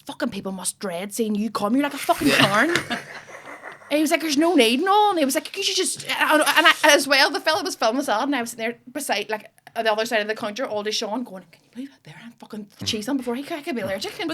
fucking people must dread seeing you come. You're like a fucking carn. And he was like, there's no need and all. And he was like, you should just... And I, as well, the fella was filming the salad and I was sitting there beside, like, on the other side of the counter, all day Sean going, can you leave it there and fucking cheese on before he could be allergic. And,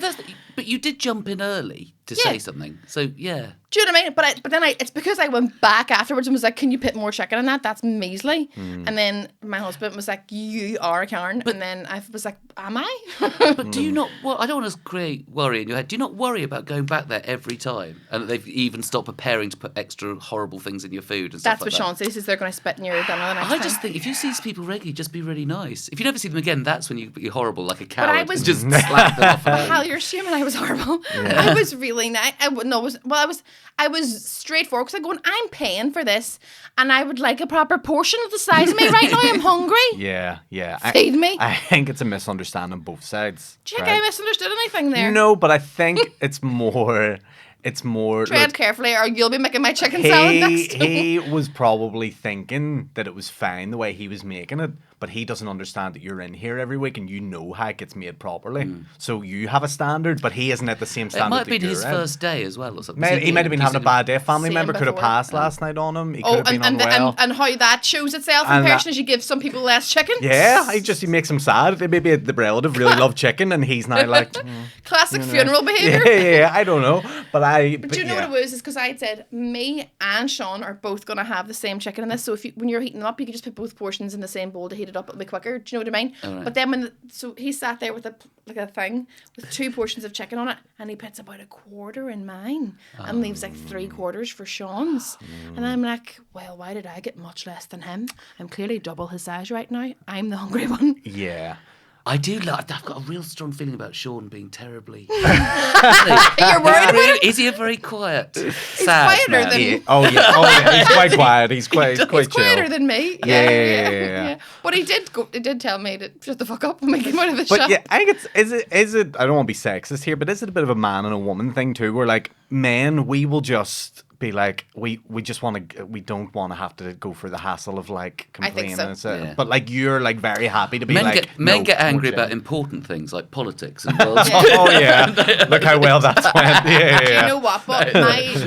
But you did jump in early to say something. So, yeah. do you know what I mean? But then it's because I went back afterwards and was like, can you put more chicken in that? That's measly. And then my husband was like, you are a Karen. And then I was like, am I? But do you not, well, I don't want to create worry in your head. Do you not worry about going back there every time? And that they've even stopped preparing to put extra horrible things in your food and stuff That's what Sean says, is they're going to spit in your dinner the next I time. just think if you see these people regularly, just be really nice. If you never see them again, that's when you're horrible, like a coward. I was- just slap them off. Hal, you're assuming I was horrible. I was really nice. I was straightforward because I'm going, I'm paying for this and I would like a proper portion of the size of me right now. I'm hungry. Yeah. Feed me. I think it's a misunderstanding on both sides. Do you think I misunderstood anything there? No, but I think it's more. Tread carefully or you'll be making my chicken salad next time. He was probably thinking that it was fine the way he was making it, but he doesn't understand that you're in here every week and you know how it gets made properly. So you have a standard, but he isn't at the same standard. It might have been that his you're in. first day as well or something. He might have been having a bad day. A family Seen member could have before. passed last night on him. He could Oh, have been and unwell. and how that shows itself in And person is you give some people less chicken. Yeah, he makes him sad. Maybe the relative really loved chicken and he's now like... Classic funeral behaviour. Yeah, I don't know. But Do you know what it was? Is because I had said me and Sean are both going to have the same chicken in this. So when you're heating them up, you can just put both portions in the same bowl to heat it up. It'll be quicker. Do you know what I mean? Right. But then so he sat there with a thing with 2 portions of chicken on it, and he puts about a quarter in mine and leaves like 3/4 for Sean's. And I'm like, well, why did I get much less than him? I'm clearly double his size right now. I'm the hungry one. Yeah. I do I've got a real strong feeling about Sean being terribly... You're worried about him? Is he a very quiet, sad quieter man? than- Yeah. Oh yeah, he's quite quiet. He's quite He's chill. quieter than me. Yeah. But he did tell me to shut the fuck up when we came out of the But shop. yeah, I think is it I don't want to be sexist here, but is it a bit of a man and a woman thing too, where like men, we will just be like, we just want to, we don't want to have to go for the hassle of like I think complaining. so. Yeah. But like you're like very happy to be Men like, men no, get angry more about chicken. important things like politics and world. Oh yeah, look how well that's went. Yeah. Do you know what? But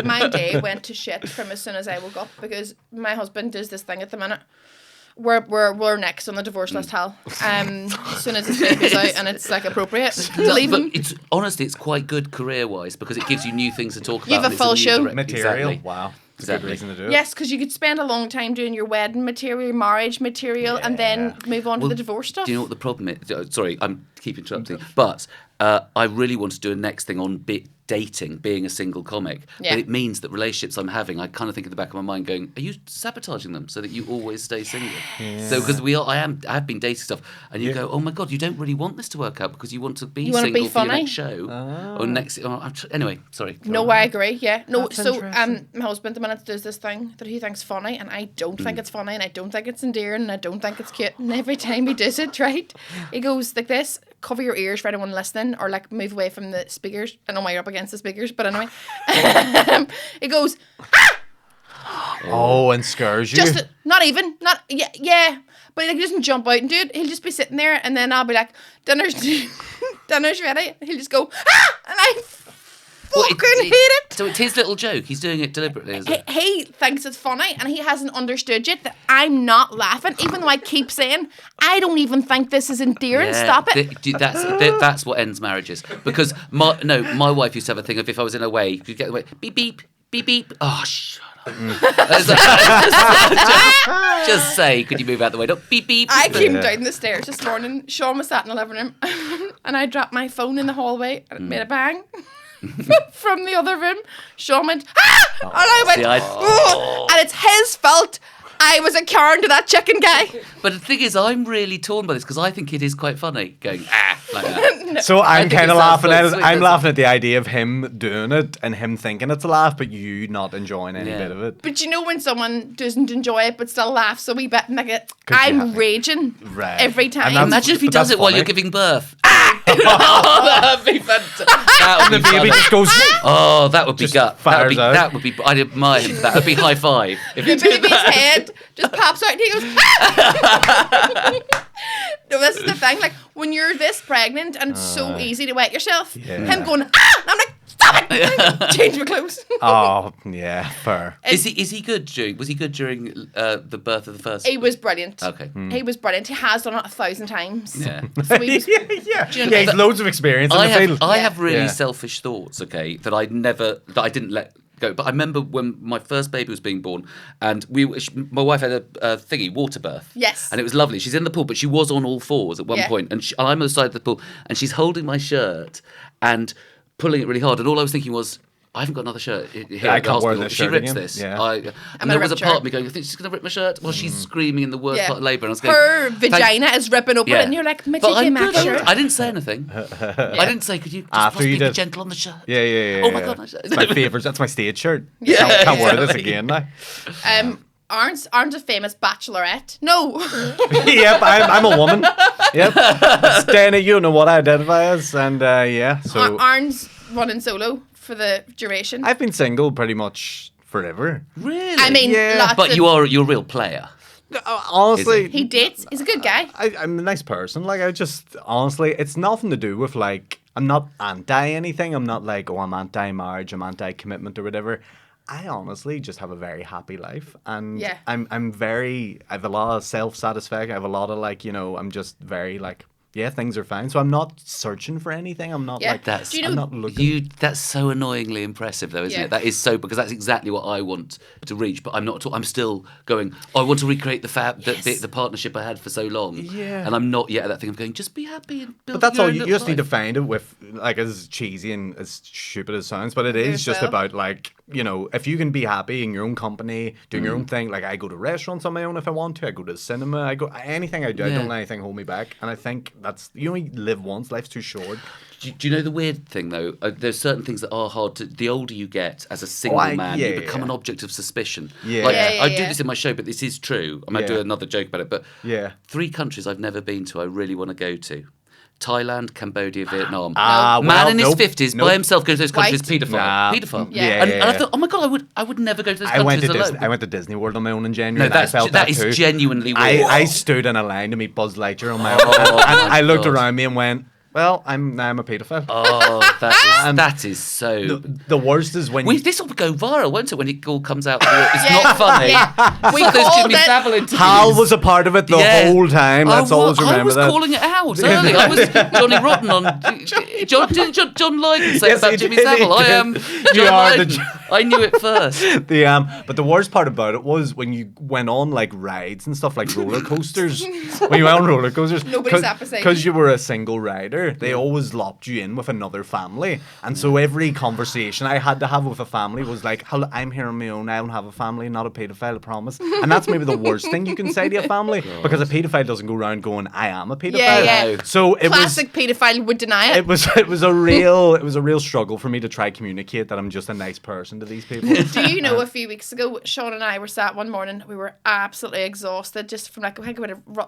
my day went to shit from as soon as I woke up because my husband does this thing at the minute. We're next on the divorce list, Hal. As soon as his baby's out and it's like appropriate to leave him. But it's honestly, it's quite good career-wise because it gives you new things to talk about. You have a and it's full new show. Material. Exactly. Wow. It's Exactly. a good reason to do it. Yes, because you could spend a long time doing your wedding material, your marriage material, and then move on to the divorce stuff. Do you know what the problem is? Sorry, I'm keep interrupting. But I really want to do a next thing on dating, being a single comic. Yeah. But it means that relationships I'm having, I kind of think in the back of my mind going, are you sabotaging them so that you always stay single? So because I have been dating stuff, and you go, oh my God, you don't really want this to work out because you want to be You wanna single be for your funny? next show. Or next, anyway, sorry. go No, on. I agree. Yeah, no. That's So, interesting. my husband at the minute does this thing that he thinks funny, and I don't think it's funny, and I don't think it's endearing, and I don't think it's cute. And every time he does it, right, he goes like this: cover your ears for anyone listening, or like move away from the speakers. I know why you're up against the speakers, but anyway, he goes, Oh, and scares you. just not. Yeah. But he doesn't jump out and do it. He'll just be sitting there, and then I'll be like, dinner's ready. He'll just go, and I fucking hate it. So it's his little joke. He's doing it deliberately, is it? He thinks it's funny, and he hasn't understood yet that I'm not laughing, even though I keep saying I don't even think this is endearing. Stop it. That's what ends marriages. Because my wife used to have a thing of if I was in a way, you'd get the way beep beep beep beep. Oh, shut up. Just say, could you move out the way? Don't beep beep. I came down the stairs this morning. Sean was sat in the living room, and I dropped my phone in the hallway, and it made a bang. From the other room, Sean went, and I went, and it's his fault. I was a Karen to that chicken guy. But the thing is, I'm really torn by this because I think it is quite funny going like that. So I'm think kind it of sounds laughing quite at it. sweet, I'm doesn't laughing at the idea of him doing it and him thinking it's a laugh, but you not enjoying any Yeah. bit of it. But you know when someone doesn't enjoy it but still laughs a wee bit and like it, 'Cause you I'm have- raging Right. every And time. that's- Imagine if he but does that's it while funny. you're giving birth. That'd be fantastic. That would The be baby funny. just goes. Oh, that would be Just gut. fires out. That would be. I'd admire him for that. That'd be high five. If The he did baby's that. head just pops out and he goes, No, this is the thing. Like, when you're this pregnant and it's so easy to wet yourself, Yeah. him going, ah! I'm like, stop it! Change my clothes. Oh, yeah, fair. Is he good during? Was he good during the birth of the first? He was brilliant. Okay. He was brilliant. He has done it 1,000 times. Yeah. So he was, yeah. Do you know what I Yeah, mean? he's loads of experience in the field. I have really Yeah. selfish thoughts, okay, that I didn't let go. But I remember when my first baby was being born, and my wife had a thingy, water birth. Yes. And it was lovely. She's in the pool, but she was on all fours at one Yeah. point, and I'm on the side of the pool, and she's holding my shirt and pulling it really hard, and all I was thinking was, I haven't got another shirt here I at the can't wear hospital. this She shirt rips again. this. Yeah. And gonna there was a rip part shirt. of me going, I think she's going to rip my shirt. Well, she's screaming in the worst Yeah. part of labour. And I was going, Her vagina is ripping open, and you're like, but Mitchie, I'm my good. shirt. I didn't say anything. I didn't say, could you just After possibly you be did. gentle on the shirt? Yeah. Oh my yeah. God, my shirt. It's my favourite. That's my stage shirt. Yeah. Can't wear this Exactly. again now. Aren't a famous bachelorette? No. Yep, I'm a woman. Yep. Dana, you know what I identify as, and yeah. So Arn's running solo for the duration. I've been single pretty much forever. Really? I mean, Yeah. lots but of, you're a real player. Honestly, he dates. He's a good guy. I'm a nice person. Like, I just, honestly, it's nothing to do with, like, I'm not anti anything. I'm not like, oh, I'm anti marriage, I'm anti commitment or whatever. I honestly just have a very happy life. And Yeah. I have a lot of self satisfaction. I have a lot of, like, I'm just very, like, yeah, things are fine. So I'm not searching for anything. I'm not Yeah. like, That's Do you know- I'm not looking. That's so annoyingly impressive, though, isn't Yeah. it? That is so, because that's exactly what I want to reach. But I'm not. I'm still going. I want to recreate the partnership I had for so long. Yeah. And I'm not yet at that thing of going. Just be happy and build. But that's your all. own You little just need to life. find it with, like, as cheesy and as stupid as it sounds, but it is just Yourself. about, like, if you can be happy in your own company, doing your own thing. Like, I go to restaurants on my own if I want to. I go to the cinema. I go anything I do. I Yeah. don't let anything hold me back. And I think that's, you only live once. Life's too short. Do you know the weird thing though? There's certain things that are hard to. The older you get as a single man, yeah, you become yeah. an object of suspicion. Yeah. Like, Yeah, yeah, I do yeah. this in my show, but this is true. I might do Yeah. another joke about it. But Yeah. 3 countries I've never been to, I really want to go to. Thailand, Cambodia, Vietnam. Ah, Man well, in his nope, 50s nope. by himself goes to those countries. White. Paedophile. Nah. Paedophile. Yeah. And I thought, oh my God, I would never go to those I went countries to alone. I went to Disney World on my own in January. No, and I that's felt that that is too. genuinely weird. I stood in a line to meet Buzz Lightyear on my own, Oh, and I my looked God. around me and went, "Well, I'm a paedophile." Oh, that is so. The worst is when This will go viral, won't it? When it all comes out, it's not funny. Yeah. We It's like those called Jimmy it. Savile interviews. Hal was a part of it the Yeah. whole time. Let's always remember I was that. calling it out early. I was Johnny Rotten on John Lydon said Yes, about he Jimmy did, he Savile. I did. am You John are the Lydon. I knew it first. But the worst part about it was when you went on, like, rides and stuff, like roller coasters. When you went on roller coasters, Nobody's that beside because you were a single rider, they always locked you in with another family, and so every conversation I had to have with a family was like, "Hello, I'm here on my own. I don't have a family. Not a paedophile, I promise." And that's maybe the worst thing you can say to a family, because a paedophile doesn't go around going, "I am a paedophile." Yeah. So it was. Classic paedophile would deny it. It was a real struggle for me to try communicate that I'm just a nice person to these people. Do you know, a few weeks ago, Sean and I were sat one morning, we were absolutely exhausted, just from, like, I think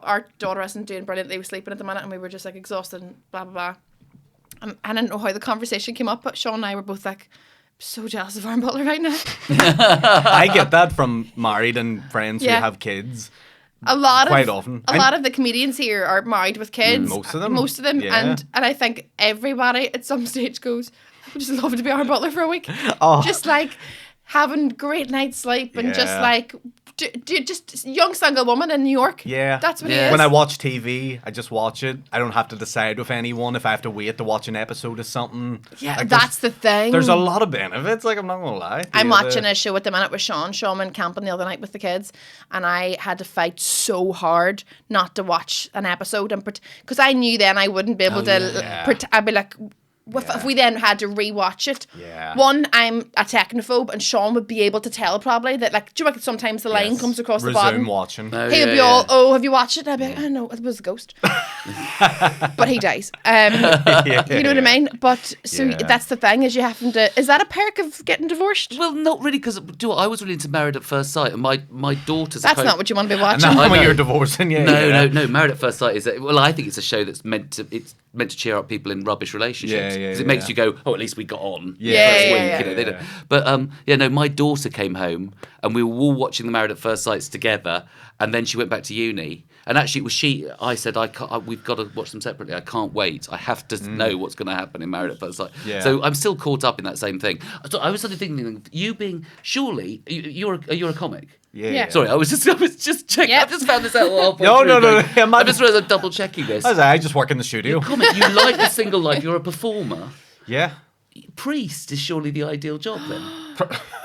our daughter isn't doing brilliantly, was sleeping at the minute, and we were just, like, exhausted and blah, blah, blah. And I didn't know how the conversation came up, but Sean and I were both like, so jealous of Aaron Butler right now. I get that from married and friends Yeah. who have kids. Quite often. A lot of the comedians here are married with kids. Most of them. Yeah. And I think everybody at some stage goes, I would just love to be Aaron Butler for a week. Oh. Just like having great night's sleep and just Yeah. like just young single woman in New York. Yeah. That's what Yeah. he is. When I watch TV, I just watch it. I don't have to decide with anyone if I have to wait to watch an episode of something. yeah, Like, that's the thing. There's a lot of benefits, like, I'm not gonna lie. I'm watching a show at the minute with Sean. Sean went camping the other night with the kids, and I had to fight so hard not to watch an episode, and because I knew then I wouldn't be able to. yeah. I'd be like, if we then had to rewatch it. Yeah. One, I'm a technophobe, and Sean would be able to tell probably that, like, do you reckon sometimes the line Yes. comes across the Resume bottom? watching. Oh, He'll yeah, be yeah. all, oh, have you watched it? And I'd be like, oh no, it was a ghost. But he dies. You know what I mean? But so Yeah. that's the thing, is you having to. Is that a perk of getting divorced? Well, not really, because I was really into Married at First Sight, and my daughter's. That's at home. not what you want to be And watching. now I when know. you're divorcing, yeah. No. Married at First Sight is I think it's a show that's meant to cheer up people in rubbish relationships, Yeah, it makes you go, oh, at least we got on. Yeah, first yeah, week, yeah. you know, they don't. But my daughter came home and we were all watching the Married at First Sights together, and then she went back to uni. And actually, it was she. I said, we've got to watch them separately. I can't wait. I have to know what's going to happen in Married at First Sight. Yeah. So I'm still caught up in that same thing. So I was suddenly thinking, you being surely you're a comic. Yeah. Sorry, I was just checking. Yep. I just found this out halfway No, through. no, no, going, no. I just realised I'm double checking this. I just work in the studio. You're a comic. You like the single life. You're a performer. Yeah. Priest is surely the ideal job then.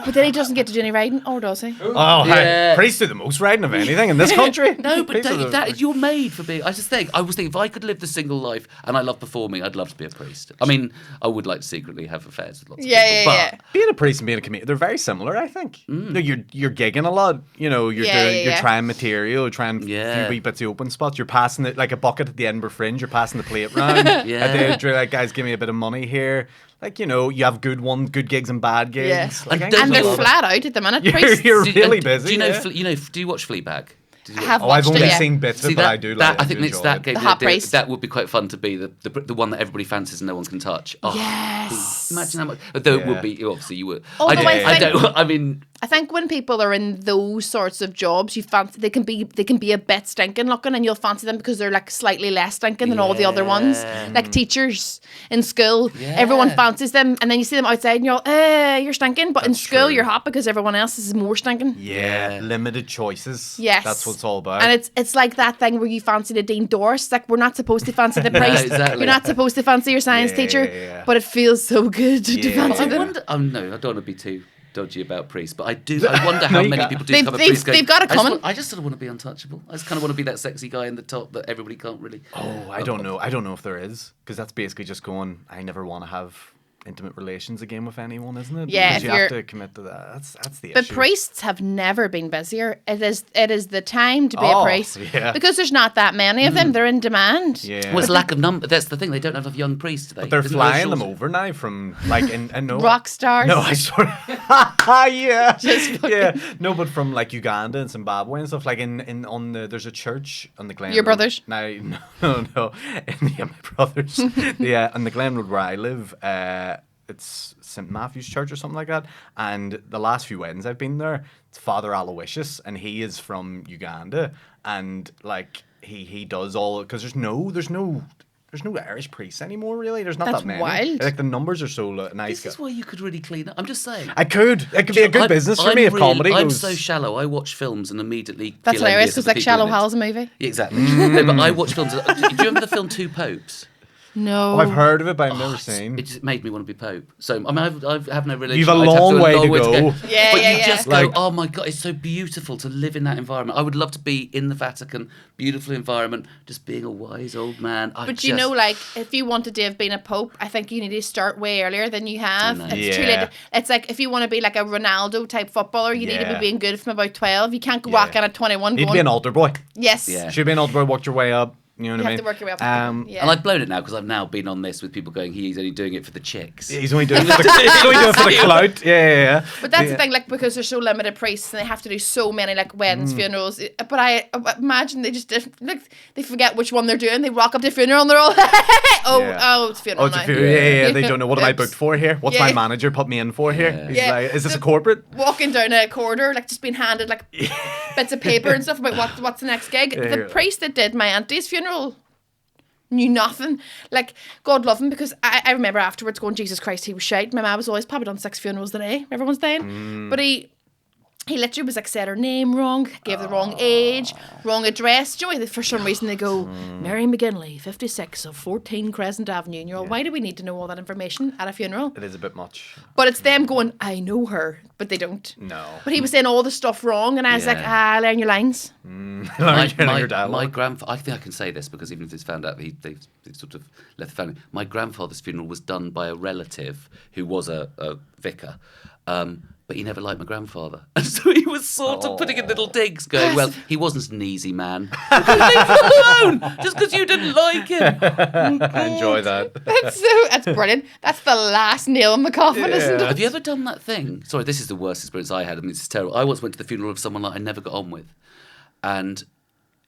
But then he doesn't get to do any writing, or does he? Oh, Yeah. priests do the most writing of anything in this country. No, but Priests are the- you're made for being. I was thinking, if I could live the single life and I love performing, I'd love to be a priest. I mean, I would like to secretly have affairs with lots of people. But Being a priest and being a comedian, they're very similar, I think. No, you're gigging a lot. You know, you're trying material, you're trying a few wee bits of open spots. You're passing it like a bucket at the Edinburgh Fringe. You're passing the plate round. Yeah. They're like, guys, give me a bit of money here. Like, you know, you have good gigs and bad gigs. Yeah. Like, And And they're Love it. flat out at the minute. Priests. You're Do- really and busy. Do you know? yeah. Do you watch Fleabag? I have Oh, I've watched only it, yeah. seen bits of it, but I do like it. I think it's that game. gave The hot me the idea priest. that would be quite fun to be the one that everybody fancies and no one can touch. Oh, Yes. imagine how much. Though it Yeah. would be obviously you would. Although I don't. I mean, I think when people are in those sorts of jobs, you fancy they can be a bit stinking looking, and you'll fancy them because they're like slightly less stinking than all the other ones. Like teachers in school, everyone fancies them, and then you see them outside, and you're all, you're stinking. But in That's school, true. you're hot because everyone else is more stinking. Yeah, limited choices. Yes, That's what it's all about. And it's like that thing where you fancy the Dean Dorse. Like we're not supposed to fancy the priest. exactly. You're not supposed to fancy your science Yeah, teacher. yeah. But it feels so good to Yeah. fancy I them. wonder. Oh no, I don't want to be too dodgy about priests, but I do. I wonder how you many can't. people do They've- become a they've- priest. Going, they've got it coming. I just sort of want to be untouchable. I just kind of want to be that sexy guy in the top that everybody can't really. Oh, I don't know. I don't know if there is, because that's basically just going, I never want to have intimate relations again with anyone, isn't it? Yeah, Because if you have you're- to commit to that. That's the But issue. priests have never been busier. It is the time to be a Oh, priest yeah. because there's not that many of them. They're in demand. Yeah. Well, it's lack of number. That's the thing. They don't have enough young priests. But they're Isn't there a flying them shortage? over now from like in no Rock stars. No, I sort of yeah. Yeah. No, but from like Uganda and Zimbabwe and stuff. Like on the there's a church on the Glen. Your Road. brothers? No. Yeah, my brothers. Yeah, on the Glen Road where I live, it's St. Matthew's Church or something like that. And the last few weddings I've been there, it's Father Aloysius, and he is from Uganda, and like he does all because there's no Irish priests anymore, really. There's not That's that many. wild. Like the numbers are so nice. This is why you could really clean up. I'm just saying. It could be a good business for me if comedy I'm goes. so shallow. I watch films and immediately. That's feel hilarious envious of because the like people Shallow in it. Hal's a movie. Yeah, exactly. No, but I watch films. Do you remember the film Two Popes? No. Oh, I've heard of it, but I've never seen. It just made me want to be Pope. So I mean, I have no religion. You've a I'd have long way to way go. Yeah, but yeah, you yeah. just Like- go, oh my god, it's so beautiful to live in that environment. I would love to be in the Vatican, beautiful environment, just being a wise old man. But you know, like, if you wanted to have been a pope, I think you need to start way earlier than you have. I know. It's too Yeah. late. It's like if you want to be like a Ronaldo type footballer, you need to be Yeah. being good from about 12. You can't Yeah. walk in at 21 You'd going, be an altar boy. yes. Yeah. Should be an altar boy. Worked your way up. You know what You I have mean? to work your way up. Yeah. And I've blown it now because I've now been on this with people going, he's only doing it for the chicks. He's only doing it for the, he's only doing it for the clout. Yeah. But that's Yeah. the thing, like, because there's so limited priests and they have to do so many, like, weddings, funerals. But I imagine they just, like, they forget which one they're doing. They rock up to the funeral and they're all, Yeah. it's funeral Oh, it's now. a few. Yeah. They don't know what am I Oops. booked for here. What's Yeah. my manager put me in for here? Yeah. He's Yeah. like, is this a So- corporate? Walking down a corridor, like, just being handed, like, bits of paper and stuff about what's the next gig. Yeah, The you're- priest that did my auntie's funeral knew nothing. Like, God love him, because I remember afterwards going, Jesus Christ, he was shite. My mum was always probably done 6 funerals a day. Everyone's dying. But he literally was like, said her name wrong, gave the wrong age, wrong address. Do you know, for some reason they go, Mary McGinley, 56 of 14 Crescent Avenue. And you're all, why do we need to know all that information at a funeral? It is a bit much. But it's them going, I know her, but they don't. No. But he was saying all the stuff wrong, and I was like, learn your lines. Your dialogue. My grandfather, I think I can say this because even if it's found out, they sort of left the family. My grandfather's funeral was done by a relative who was a vicar. But he never liked my grandfather. And so he was sort of putting in little digs going, well, he wasn't an easy man. Leave him alone! Just because you didn't like him. I enjoy that. That's brilliant. That's the last nail in the coffin, isn't it? Have you ever done that thing? Sorry, this is the worst experience I had. I mean, it's terrible. I once went to the funeral of someone like I never got on with. And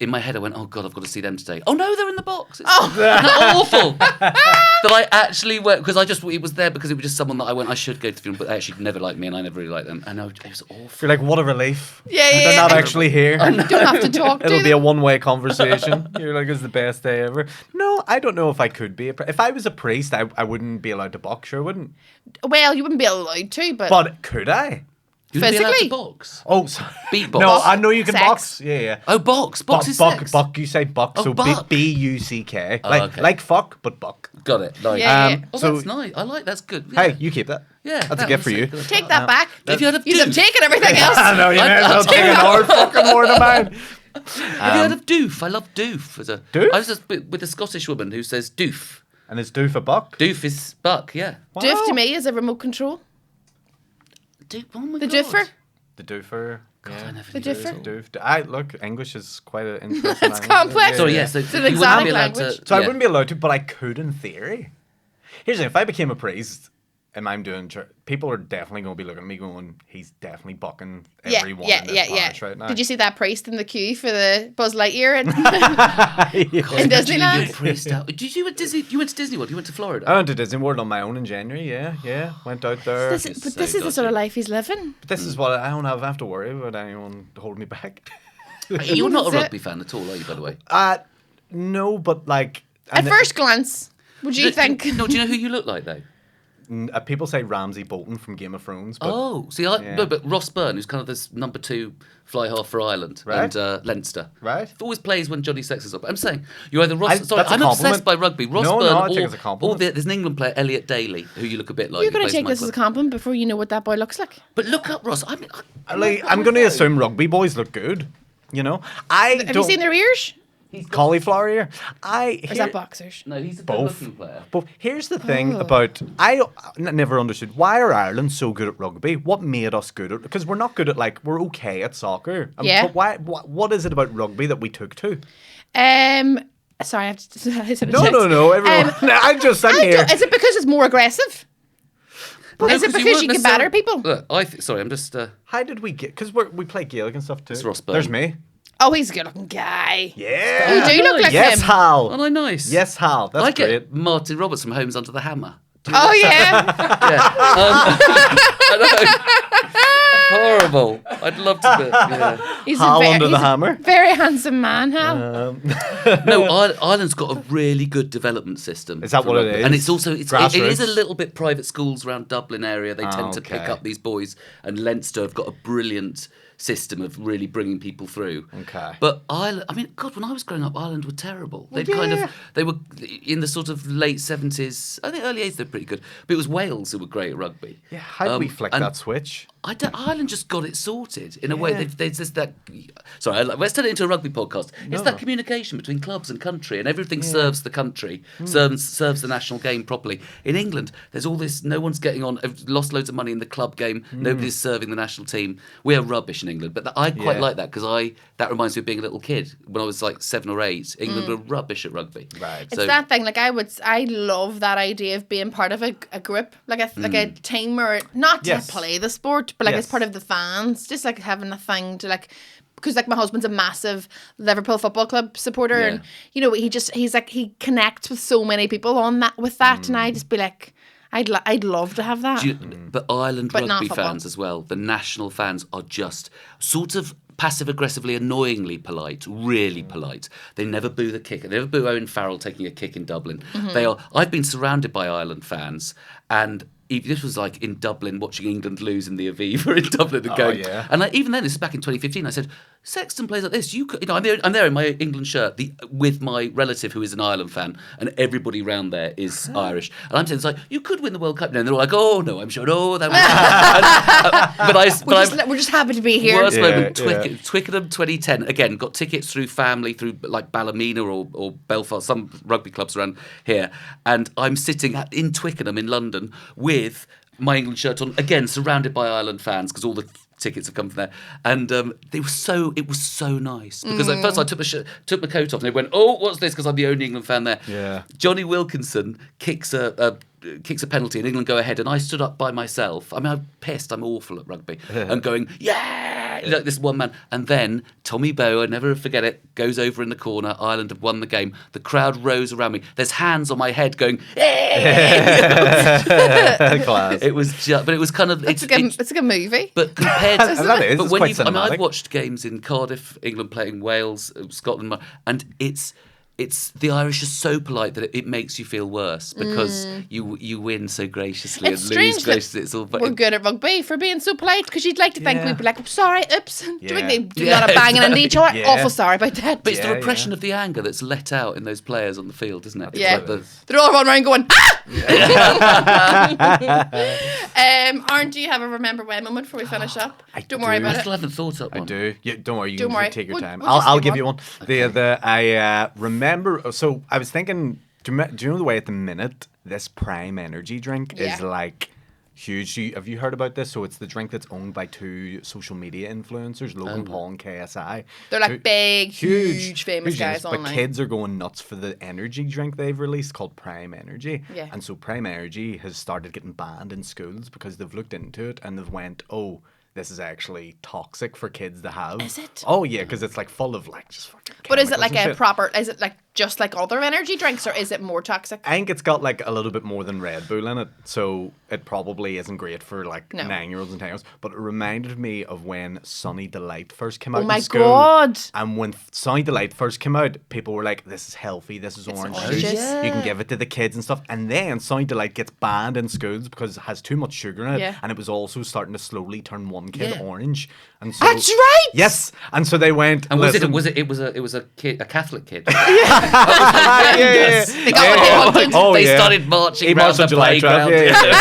in my head, I went, oh, God, I've got to see them today. Oh, no, they're in the box. It's awful. That I actually went, because it was there because it was just someone that I went, I should go to the funeral, but they actually never liked me and I never really liked them. And it was awful. You're like, what a relief. Yeah. They're not actually here. You don't have to talk to It'll them. be a one-way conversation. You're like, it's the best day ever. No, I don't know if I could be if I was a priest, I wouldn't be allowed to box. Sure, wouldn't. Well, you wouldn't be allowed to, but But could I? You'd be allowed physically? to box. Oh, sorry. Beatbox. No, I know you can Sex. box. Yeah. Oh, box. Box is sex. Buck. You say buck. Oh, So buck. B-U-C-K. Oh, Like okay. like fuck, but buck. Got it. Nice. Yeah. Oh, So- that's nice. I like that's good. Yeah. Hey, you keep that. Yeah, That's a that gift for one's you. good. take that back. If you had a You'd have doof. taken everything else. I know, you may as well I'll take take another fucking word of mine. Have you heard of doof? I love doof. Doof? I was just with a Scottish woman who says doof. And it's due for buck. Doof is buck, yeah. Wow. Doof to me is a remote control. Doof, oh my The God. doofer. The doofer. I Yeah. never The knew doofer. Doof. Look, English is quite an interesting It's language. complex. Sorry, yes. an you wouldn't exotic be allowed language. to. So I yeah. wouldn't be allowed to, but I could in theory. Here's the thing, if I became a priest and I'm doing church, people are definitely going to be looking at me going, he's definitely bucking everyone in this parish right now. Did you see that priest in the queue for the Buzz Lightyear in God, in Disneyland? you're priest out. Did you went Disney? You went to Disney World. You went to Florida. I went to Disney World on my own in January, yeah. Went out there. This It's but so this is the sort of dodgy. life he's living. But this is what I don't have to worry about anyone holding me back. You're not a Is it? rugby fan at all, are you? By the way. No, but like... At and first glance, would you think? No. Do you know who you look like though? people say Ramsay Bolton from Game of Thrones, but Oh, see, Yeah. no, but Ross Byrne, who's kind of this number 2 fly half for Ireland Right. and Leinster, Right. always plays when Johnny Sex is up. I'm saying you're either Ross. That's a I'm obsessed compliment. by rugby. Ross No, Byrne, I think or, it's a compliment. there's an England player, Elliot Daly, who you look a bit like. You're who going to plays take for my this as a club. compliment before you know what that boy looks like. But look up Ross. I mean, I'm going to assume rugby boys look good. You know, Have you seen their ears? cauliflower ear. Or is that boxers? No, he's a Both. good-looking player. But here's the thing about never understood why are Ireland so good at rugby? What made us good at? Because we're not good at we're okay at soccer. Yeah. But why? What is it about rugby that we took to? Sorry, I have to. No. Everyone, I'm here. Is it because it's more aggressive? Is it No, because weren't you can batter necessarily- people? Look, sorry, I'm just. How did we get? Because we play Gaelic and stuff too. It's Ross Byrne. There's me. Oh, he's a good-looking guy. Yeah. You do look like Yes, him. Hal. Aren't I nice? Yes, Hal. That's I great. get Martin Roberts from Homes Under the Hammer. Oh yeah. I know. Horrible. I'd love to be. Yeah. He's Hal under he's the a hammer. very handsome man, Hal. No, Ireland's got a really good development system. Is that for what it rugby. is? And it's also it is a Grassroots? little bit private schools around Dublin area. They tend to pick okay. up these boys, and Leinster have got a brilliant system of really bringing people through. Okay. But Ireland, I mean, God, when I was growing up, Ireland were terrible. They yeah. they were in the sort of late 70s, I think early 80s they were pretty good. But it was Wales who were great at rugby. Yeah. How do we flick and that switch? Ireland just got it sorted in a way. Yeah. There's just that. Sorry, let's turn it into a rugby podcast. It's that communication between clubs and country, and everything serves the country, serves the national game properly. In England, there's all this. No one's getting on. Lost loads of money in the club game. Nobody's serving the national team. We are rubbish in England, but I quite like that because that reminds me of being a little kid when I was like 7 or 8. England were rubbish at rugby. Right. It's that thing. I love that idea of being part of a group, like a team, or not Yes. to play the sport, but Yes. as part of the fans, just like having a thing to because my husband's a massive Liverpool Football Club supporter, and he connects with so many people on that and I just be like, I'd love to have that. But Ireland But not rugby football. fans as well, the national fans are just sort of passive-aggressively, annoyingly polite, really polite. They never boo the kicker. They never boo Owen Farrell taking a kick in Dublin. I've been surrounded by Ireland fans, and this was like in Dublin, watching England lose in the Aviva in Dublin and going. yeah. And even then, this is back in 2015. I said, Sexton plays like this. I'm there in my England shirt with my relative who is an Ireland fan, and everybody round there is Irish. And I'm saying, it's like, you could win the World Cup. And they're all like, oh no, I'm sure. No, that was. We're just happy to be here. Worst moment, Yeah. Twickenham 2010. Again, got tickets through family, through like Ballymena or Belfast, some rugby clubs around here. And I'm sitting in Twickenham in London with my England shirt on, again, surrounded by Ireland fans because all the tickets have come from there. And it was so nice. Because at first I took my coat off and they went, oh, what's this? Because I'm the only England fan there. Yeah. Johnny Wilkinson kicks a penalty and England go ahead, and I stood up by myself. I mean, I'm pissed. I'm awful at rugby. And going, yeah! like this one man. And then Tommy Bowe, I never forget it, goes over in the corner. Ireland have won the game. The crowd rose around me. There's hands on my head going, Class. It was just, but it was kind of, It's a good movie. but compared to That is, but it's when quite I've cinematic. watched games in Cardiff, England playing Wales, Scotland, and it's the Irish are so polite that it makes you feel worse because you win so graciously It's and strange lose that graciously. It's all we're good at rugby for being so polite because you'd like to think Yeah. we'd be like, sorry, oops. Do you think they do a Yeah, lot of banging into each other? Yeah. Awful sorry about that. But it's the Yeah, repression of the anger that's let out in those players on the field, isn't it? It's Yeah. like They're all running around going, ah! Aaron, do you have a remember when moment before we finish up? Don't worry do. I about still it. haven't thought up I one. do. Yeah, don't worry. You Don't can worry. take your We'll- time. we'll just I'll do give you one. one. I remember. So I was thinking. Do you know the way at the minute this Prime Energy drink is Yeah. like huge? Have you heard about this? So it's the drink that's owned by two social media influencers, Logan Paul and KSI. They're like Two- big, huge, famous huge guys names, online. But kids are going nuts for the energy drink they've released called Prime Energy. Yeah. And so Prime Energy has started getting banned in schools because they've looked into it and they've went, oh, this is actually toxic for kids to have. Is it? Oh yeah, because it's like full of like just fucking. But is it chemicals like and a shit. proper, is it like just like other energy drinks or is it more toxic? I think it's got like a little bit more than Red Bull in it, so it probably isn't great for like No. 9-year-olds and 10-year-olds. But it reminded me of when Sunny Delight first came out. Oh my in school. God. And when Sunny Delight first came out, people were like, "This is healthy. This is orange orange juice. juice. You can give it to the kids and stuff." And then Sunny Delight gets banned in schools because it has too much sugar in it, Yeah. and it was also starting to slowly turn one kid Yeah. orange. And so, That's right. Yes, and so they went. And "Listen." it was a kid, a Catholic kid. Yeah. They got what they wanted. Oh, They yeah. started marching He around marched the on July 12th.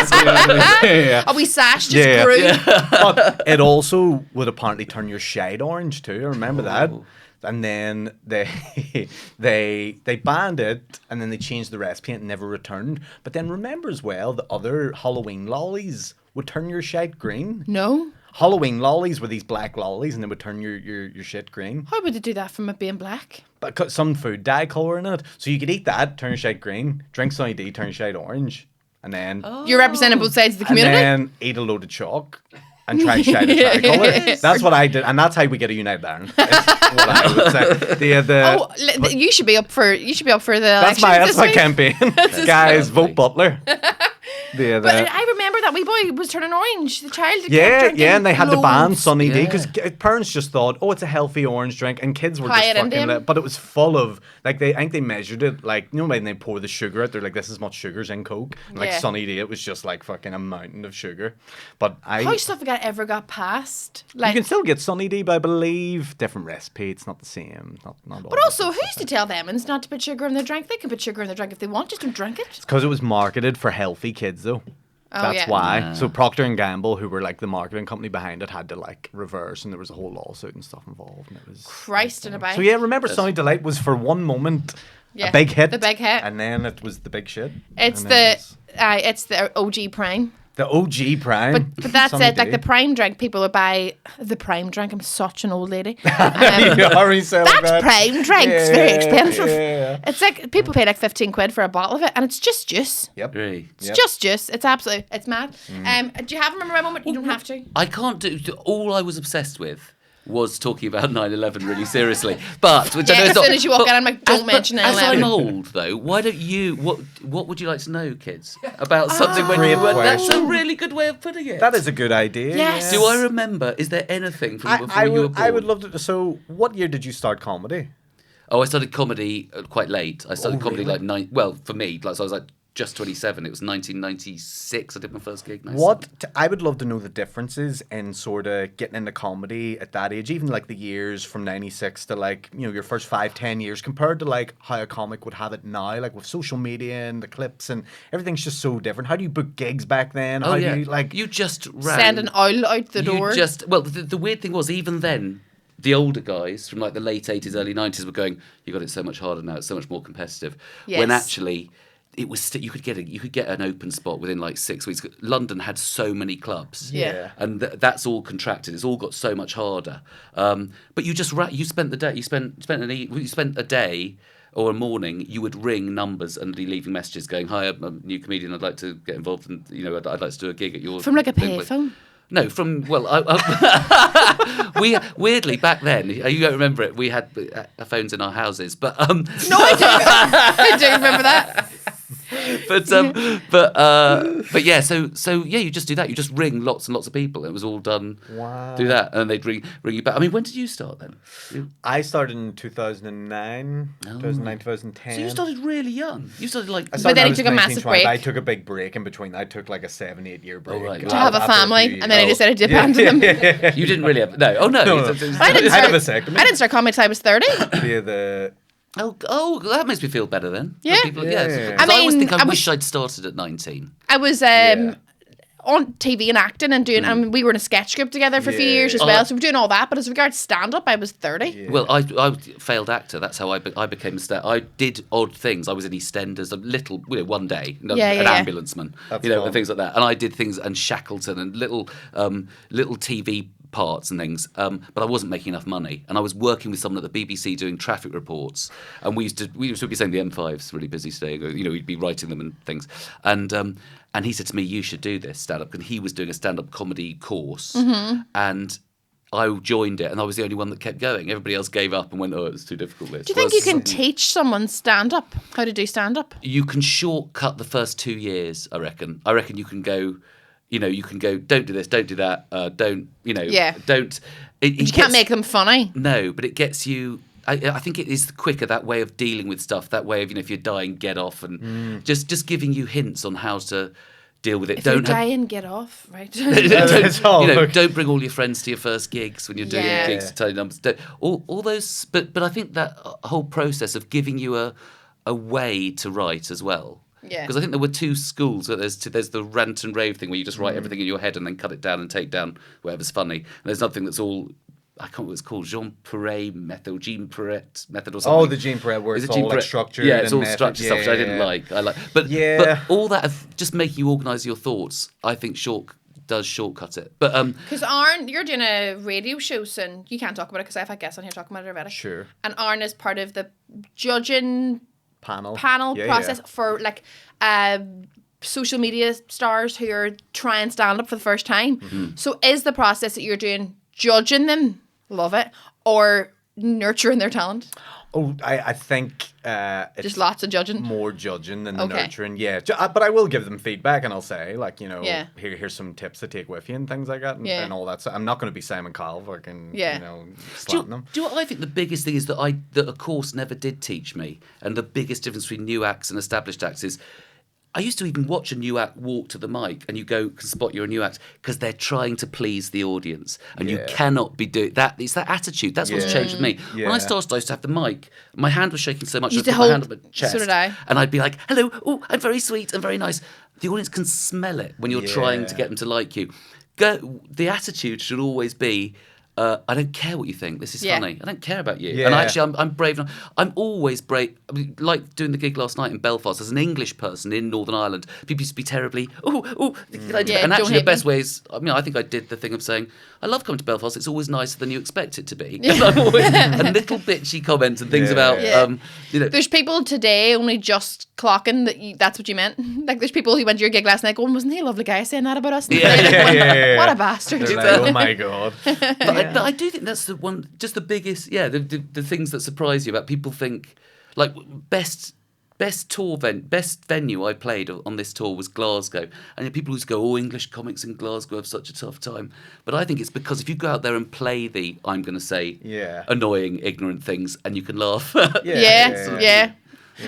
playground. Yeah. A wee sash just Yeah. grew. But it also would apparently turn your shade orange too. I remember that. Oh. And then they banned it, and then they changed the recipe and it never returned. But then remember as well, the other Halloween lollies would turn your shade green. No. Halloween lollies were these black lollies, and they would turn your shit green. How would they do that from it being black? But cut some food dye color in it, so you could eat that, turn your shade green. Drink Sunny D, turn your shade orange, and then You're representing both sides of the and community. then eat a load of chalk and try shade of tricolour. That's what I did, and that's how we get a United Ireland. That's what I would say. You should be up for the That's elections my this week. campaign. Guys, vote lovely. Butler. But I remember that wee boy was turning orange. The child kept Yeah, drinking and they had to ban loads. Sunny D Yeah. because parents just thought, oh, it's a healthy orange drink, and kids were Apply just it into fucking him. but it was full of I think they measured it like when they pour the sugar out, they're like, this is much sugar's in Coke. And like Yeah. Sunny D, it was just like fucking a mountain of sugar. But How stuff like that ever got passed? Like, you can still get Sunny D, but I believe different recipe. It's not the same. Not all but also, who's to tell them and it's not to put sugar in their drink? They can put sugar in their drink if they want. Just don't drink it. because it was marketed for healthy kids though. Oh, That's yeah. why. Yeah. So Procter and Gamble, who were like the marketing company behind it, had to like reverse, and there was a whole lawsuit and stuff involved. And it was Christ in a bag. So yeah, remember Sunny Delight was for one moment Yeah, a big hit. the big hit. And then it was the big shit. It's And then it's the OG Prime. the OG Prime. But that's Sunny it. Like D. the Prime drink, people would buy the Prime drink. I'm such an old lady. You already said That's that. Prime drink. It's very Yeah, expensive. yeah. It's like people pay like 15 quid for a bottle of it, and it's just juice. Yep. Really? It's just juice. It's it's mad. Mm. Do you have a remember moment? You don't have to. I can't do. All I was obsessed with was talking about 9/11 really seriously. But which I Yeah, know is as not- soon as you walk but in, I'm like, don't as- mention but As 9/11. I'm old, though, why don't you? What would you like to know, kids, about something when Great you were? That's a question. really good way of putting it. That is a good idea. Yes. Do I remember? Is there anything from before you were born? I would love to. So, what year did you start comedy? Oh, I started comedy quite late. I started comedy really? like Well, for me, like so I was like just 27. It was 1996. I did my first gig. 97. What I would love to know the differences in sort of getting into comedy at that age, even like the years from 96 to like, your first 5-10 years compared to like how a comic would have it now, like with social media and the clips and everything's just so different. How do you book gigs back then? Oh How yeah. do you like You just ran. Send an owl out the You door. The weird thing was even then. The older guys from like the late 80s, early 90s were going, you got it so much harder now, it's so much more competitive. When Yes. actually it was you could get an open spot within like 6 weeks. London had so many clubs. Yeah. And that's all contracted. It's all got so much harder. But you just you spent the day you spent a day or a morning, you would ring numbers and be leaving messages going, "Hi, I'm a new comedian. I'd like to get involved, and I'd like to do a gig at your From like a thing." payphone. No, from we weirdly back then. You don't remember it. We had phones in our houses, but No, I do. I do remember that. but yeah. So yeah, you just do that. You just ring lots and lots of people. It was all done. Wow. Do that, and they'd ring you back. I mean, when did you start then? I started in 2009, 2010. So you started really young. You started like. I started then when I he was took a massive 19, 20. break. I took a big break in between. I took like a 7-8 year break. right. To have a After family, few and then I years. decided to dip into them. You didn't really have no. Oh no. No. I didn't I had a start. vasectomy. I didn't start comedy till I was 30. Via the Oh, that makes me feel better then. Yeah. People, Yeah. I I always mean, think I I was- wish I'd started at 19. I was Yeah. on TV and acting and doing, and we were in a sketch group together for a few Yeah. years as well. So we were doing all that. But as regards stand up, I was 30. Yeah. Well, I failed actor. That's how I became a star. I did odd things. I was in EastEnders a little, one day, an ambulanceman, That's and fun. things like that. And I did things and Shackleton and little TV parts and things. But I wasn't making enough money, and I was working with someone at the BBC doing traffic reports. And we used to be saying the M5's really busy today. We'd be writing them and things. And he said to me, "You should do this stand-up." And he was doing a stand-up comedy course, and I joined it, and I was the only one that kept going. Everybody else gave up and went, "Oh, it's too difficult." This. Do you think you can teach someone stand up how to do stand up? You can shortcut the first 2 years, I reckon. I reckon you can go, don't do this, don't do that, don't. But you can't make them funny. No, but it gets you. I think it is quicker, that way of dealing with stuff. That way of, if you're dying, get off, and just giving you hints on how to deal with it. If you're dying, get off, right? That's all. Don't bring all your friends to your first gigs when you're doing Yeah. gigs to tell your numbers. All those, but I think that whole process of giving you a way to write as well. Yeah. Because I think there were two schools. There's the rant and rave thing where you just write everything in your head and then cut it down and take down whatever's funny. And there's nothing that's all. I can't remember what it's called, Jean Perret method or something. Oh, the Jean Perret, where Is it's it Jean all like Perret? structured. Yeah, it's and all structured stuff, which I didn't like. But all that of just making you organise your thoughts, I think does shortcut it. But Because Arn, you're doing a radio show soon. You can't talk about it because I've had guests on here talking about it already. Sure. And Arn is part of the judging Panel process for like social media stars who are trying stand up for the first time. Mm-hmm. So is the process that you're doing judging them, love it, or nurturing their talent? Oh, I think it's Just lots of judging. more judging than the Okay. nurturing. Yeah, but I will give them feedback, and I'll say, like, Yeah. here's some tips to take with you and things like that, and, Yeah. and all that. So I'm not going to be Simon Cowell fucking, Yeah. slapping them. Do you know what I think the biggest thing is that a course never did teach me, and the biggest difference between new acts and established acts is I used to even watch a new act walk to the mic, and you can spot you're a new act because they're trying to please the audience, and you Yeah. cannot be doing that. It's that attitude. That's what's Yeah. changed with me. When I Yeah. started, I used to have the mic. My hand was shaking so much. You I used to put my hand hold- on my chest, so did I. and I'd be like, "Hello, oh, I'm very sweet and very nice." The audience can smell it when you're trying to Yeah. get them to like you. The attitude should always be, I don't care what you think. This is Yeah. funny. I don't care about you. Yeah. And actually, I'm brave enough. I'm always brave. I mean, like doing the gig last night in Belfast as an English person in Northern Ireland. People used to be terribly, can I do Yeah, that?" And don't actually, hate the best me. way is, I think I did the thing of saying, "I love coming to Belfast. It's always nicer than you expect it to be." And I'm always, and little bitchy comments and things Yeah. about, Yeah. There's people today only just clocking that's what you meant. Like there's people who went to your gig last night going, "Wasn't he a lovely guy saying that about us?" Yeah. What a bastard. They're like, oh my god. But I do think that's the one, just the biggest, the things that surprise you about people think, like, best venue I played on this tour was Glasgow. And people who go, "Oh, English comics in Glasgow have such a tough time." But I think it's because if you go out there and play I'm going to say, Yeah. annoying, ignorant things, and you can laugh. Yeah.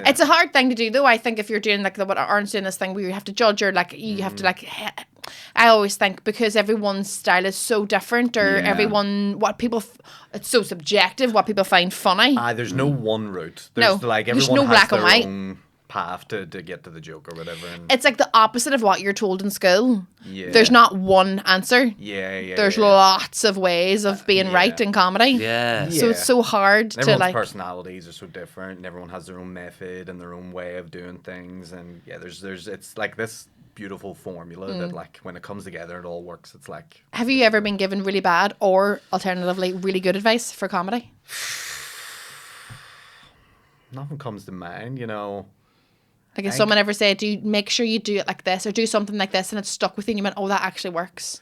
It's a hard thing to do though. I think if you're doing like what Arn's doing, this thing where you have to judge or like you have to like. I always think because everyone's style is so different, or it's so subjective what people find funny. There's no one route. No, There's like there's everyone no has black and their white. own path to get to the joke or whatever. And It's like the opposite of what you're told in school. Yeah. There's not one answer. yeah. There's lots of ways of being right in comedy. Yeah. So it's so hard to Everyone's like. personalities are so different, and everyone has their own method and their own way of doing things. And there's it's like this beautiful formula that like when it comes together, it all works. It's like. Have you ever been given really bad or alternatively really good advice for comedy? Nothing comes to mind, Like if someone ever said, "Do you make sure you do it like this or do something like this," and it's stuck with you and you went, "Oh, that actually works."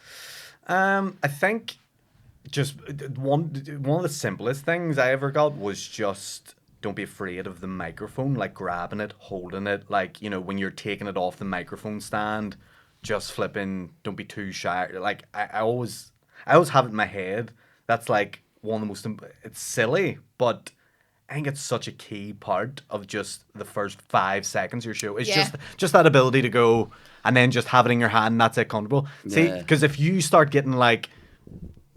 I think just one of the simplest things I ever got was just don't be afraid of the microphone, like grabbing it, holding it, like, you know, when you're taking it off the microphone stand, just flipping, don't be too shy. Like I always have it in my head. That's like one of the most, it's silly, but I think it's such a key part of just the first 5 seconds of your show. It's just that ability to go and then just have it in your hand and that's it, comfortable. See, because if you start getting like,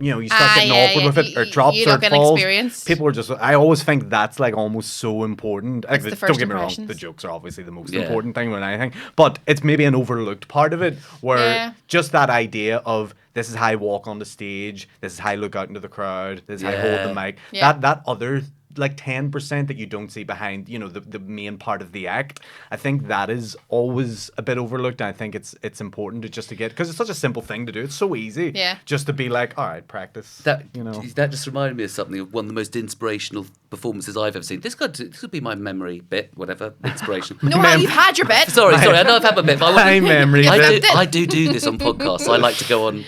you know, you start getting awkward with it, or it drops or it falls. Experience. People are just, I always think that's like almost so important. It's the Don't first get me wrong, impressions. the jokes are obviously the most important thing with anything, but it's maybe an overlooked part of it where just that idea of this is how I walk on the stage, this is how I look out into the crowd, this is how I hold the mic. That other like 10% that you don't see behind, you know, the main part of the act. I think that is always a bit overlooked. And I think it's important to get, because it's such a simple thing to do. It's so easy just to be like, all right, practice. That, you know, that just reminded me of something, of one of the most inspirational performances I've ever seen. This could be my memory bit, whatever, inspiration. No, you've had your bit. Sorry, I know I've had my bit. But my memory bit. I do this on podcasts. I like to go on.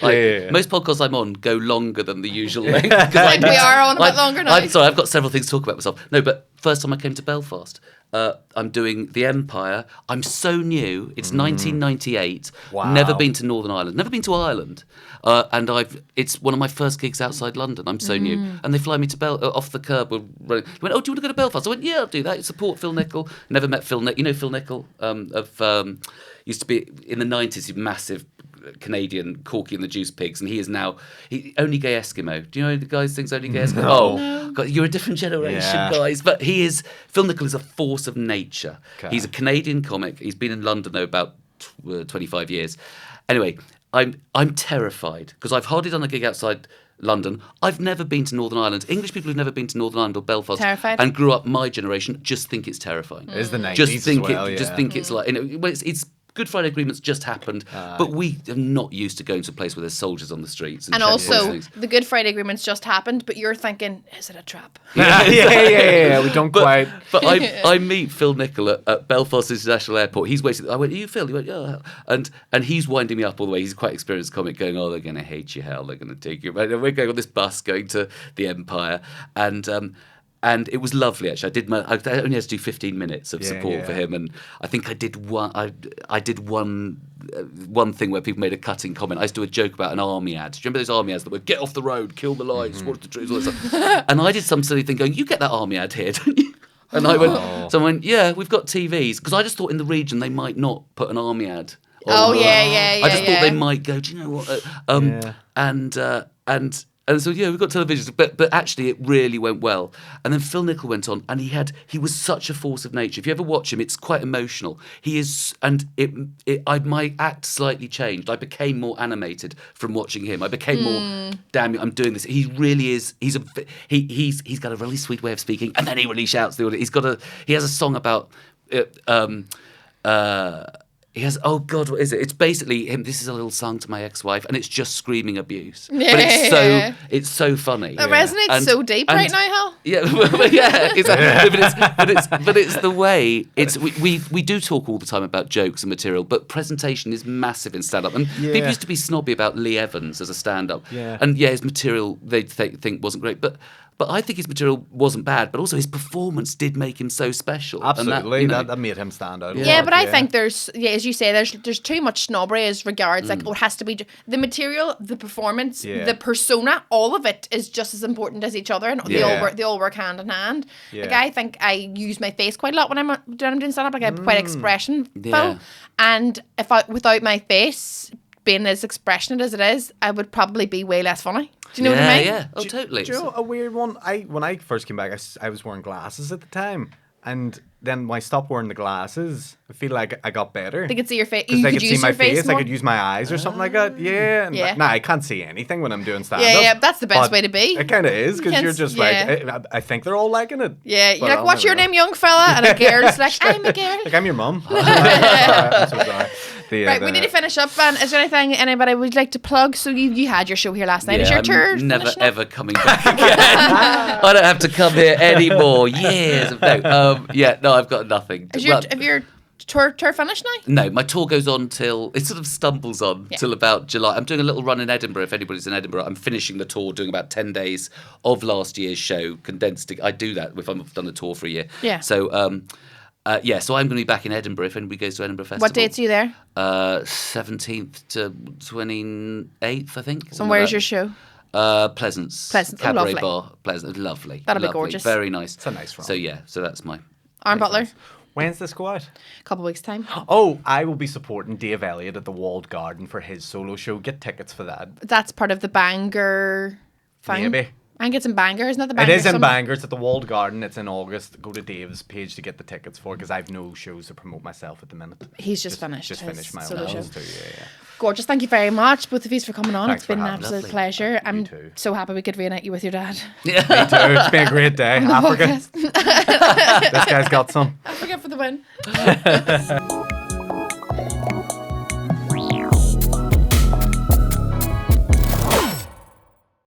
Most podcasts I'm on go longer than the usual length. Like we are on a bit longer now. I'm sorry, I've got several things to talk about myself. No, but first time I came to Belfast, I'm doing The Empire. I'm so new. It's 1998. Wow. Never been to Northern Ireland. Never been to Ireland. And it's one of my first gigs outside London. I'm so new. And they fly me to off the curb. We're running. They went, oh, do you want to go to Belfast? I went, yeah, I'll do that. Support Phil Nicol. Never met Phil Nicol. You know Phil Nicol? Used to be, in the 90s, he's massive Canadian Corky and the Juice Pigs, and he is now only gay Eskimo. Do you know the guys thinks only gay Eskimo? No. God, you're a different generation, guys. But Phil Nicol is a force of nature. Okay. He's a Canadian comic. He's been in London though about 25 years. Anyway, I'm terrified because I've hardly done a gig outside London. I've never been to Northern Ireland. English people who've never been to Northern Ireland or Belfast and grew up my generation just think it's terrifying. It is the 90s just think as well, just think it's like, you know, it's Good Friday Agreement's just happened, but we are not used to going to a place where there's soldiers on the streets. And also, the Good Friday Agreement's just happened, but you're thinking, is it a trap? Yeah. We don't quite. But I meet Phil Nicol at Belfast International Airport. He's waiting. I went, are you Phil? He went, yeah. And he's winding me up all the way. He's a quite experienced comic going, oh, they're going to hate you, Hal. They're going to take you. And we're going on this bus going to the Empire. And it was lovely, actually. I only had to do 15 minutes of support for him, and I think I did one. I did one thing where people made a cutting comment. I used to do a joke about an army ad. Do you remember those army ads that were "Get off the road, kill the lies, watch the trees," all that stuff? And I did some silly thing going, "You get that army ad here, don't you?" And I went, "Yeah, we've got TVs," because I just thought in the region they might not put an army ad. I just thought they might go, do you know what? And so we've got televisions, but actually it really went well. And then Phil Nicol went on, and he was such a force of nature. If you ever watch him, it's quite emotional. He is, and my act slightly changed. I became more animated from watching him. I became more, damn it, I'm doing this. He really is. He's got a really sweet way of speaking, and then he really shouts the audience. He has a song about. He has, oh God, what is it? It's basically him. This is a little song to my ex-wife, and it's just screaming abuse. But it's so funny. It resonates so deep right now, Hal. Yeah, exactly. But it's the way we do talk all the time about jokes and material, but presentation is massive in stand-up. And people used to be snobby about Lee Evans as a stand-up, and his material they think wasn't great, but I think his material wasn't bad, but also his performance did make him so special. Absolutely, and that made him stand out. But I think there's, as you say, there's too much snobbery as regards like, it has to be the material, the performance, the persona. All of it is just as important as each other, and they all work hand in hand. Yeah. Like I think I use my face quite a lot when I'm doing stand up. Like I'm quite expressionful, and without my face being as expressionate as it is, I would probably be way less funny. Do you know what I mean? Yeah, totally. Do you know a weird one? When I first came back, I was wearing glasses at the time, and then when I stopped wearing the glasses, I feel like I got better. They could see your face. You could could see my face. More. I could use my eyes or something like that. Yeah. Nah, I can't see anything when I'm doing stand-up. Yeah. That's the best way to be. It kind of is, because you're just like, I think they're all liking it. Yeah. You're like, what's your name, young fella? And a girl's like, I'm a girl. Like, I'm your mum. I'm so sorry. Right, we need to finish up. And is there anything anybody would like to plug? So you had your show here last night. Is your tour never ever coming back again? I don't have to come here anymore. Years of no. I've got nothing. Is your tour finish now? No, my tour goes on till it sort of stumbles on till about July. I'm doing a little run in Edinburgh. If anybody's in Edinburgh, I'm finishing the tour, doing about 10 days of last year's show, condensed. I do that if I've done a tour for a year. Yeah. So, so I'm going to be back in Edinburgh if anybody goes to Edinburgh Festival. What dates are you there? 17th to 28th, I think. And where's your show? Pleasance. Pleasance. Oh, Cabaret lovely. Bar. Pleasant. Lovely. That'll be Lovely. gorgeous. Very nice. It's a nice run. So, so that's my... Aaron Butler? When's this go out? A couple of weeks' time. Oh, I will be supporting Dave Elliott at the Walled Garden for his solo show. Get tickets for that. That's part of the Bangor thing. Maybe. I think it's in Bangor, isn't it? The It Bangor is in Summit? Bangor. It's at the Walled Garden. It's in August. Go to Dave's page to get the tickets for it because I've no shows to promote myself at the minute. He's just finished Just his finished my solo own show. too. Yeah. Gorgeous. Thank you very much, both of you, for coming on. Thanks It's been for an having absolute us. pleasure. I'm too. so happy we could reunite you with your dad. Me too. It's been a great day. Africa. This guy's got some. Africa for the win.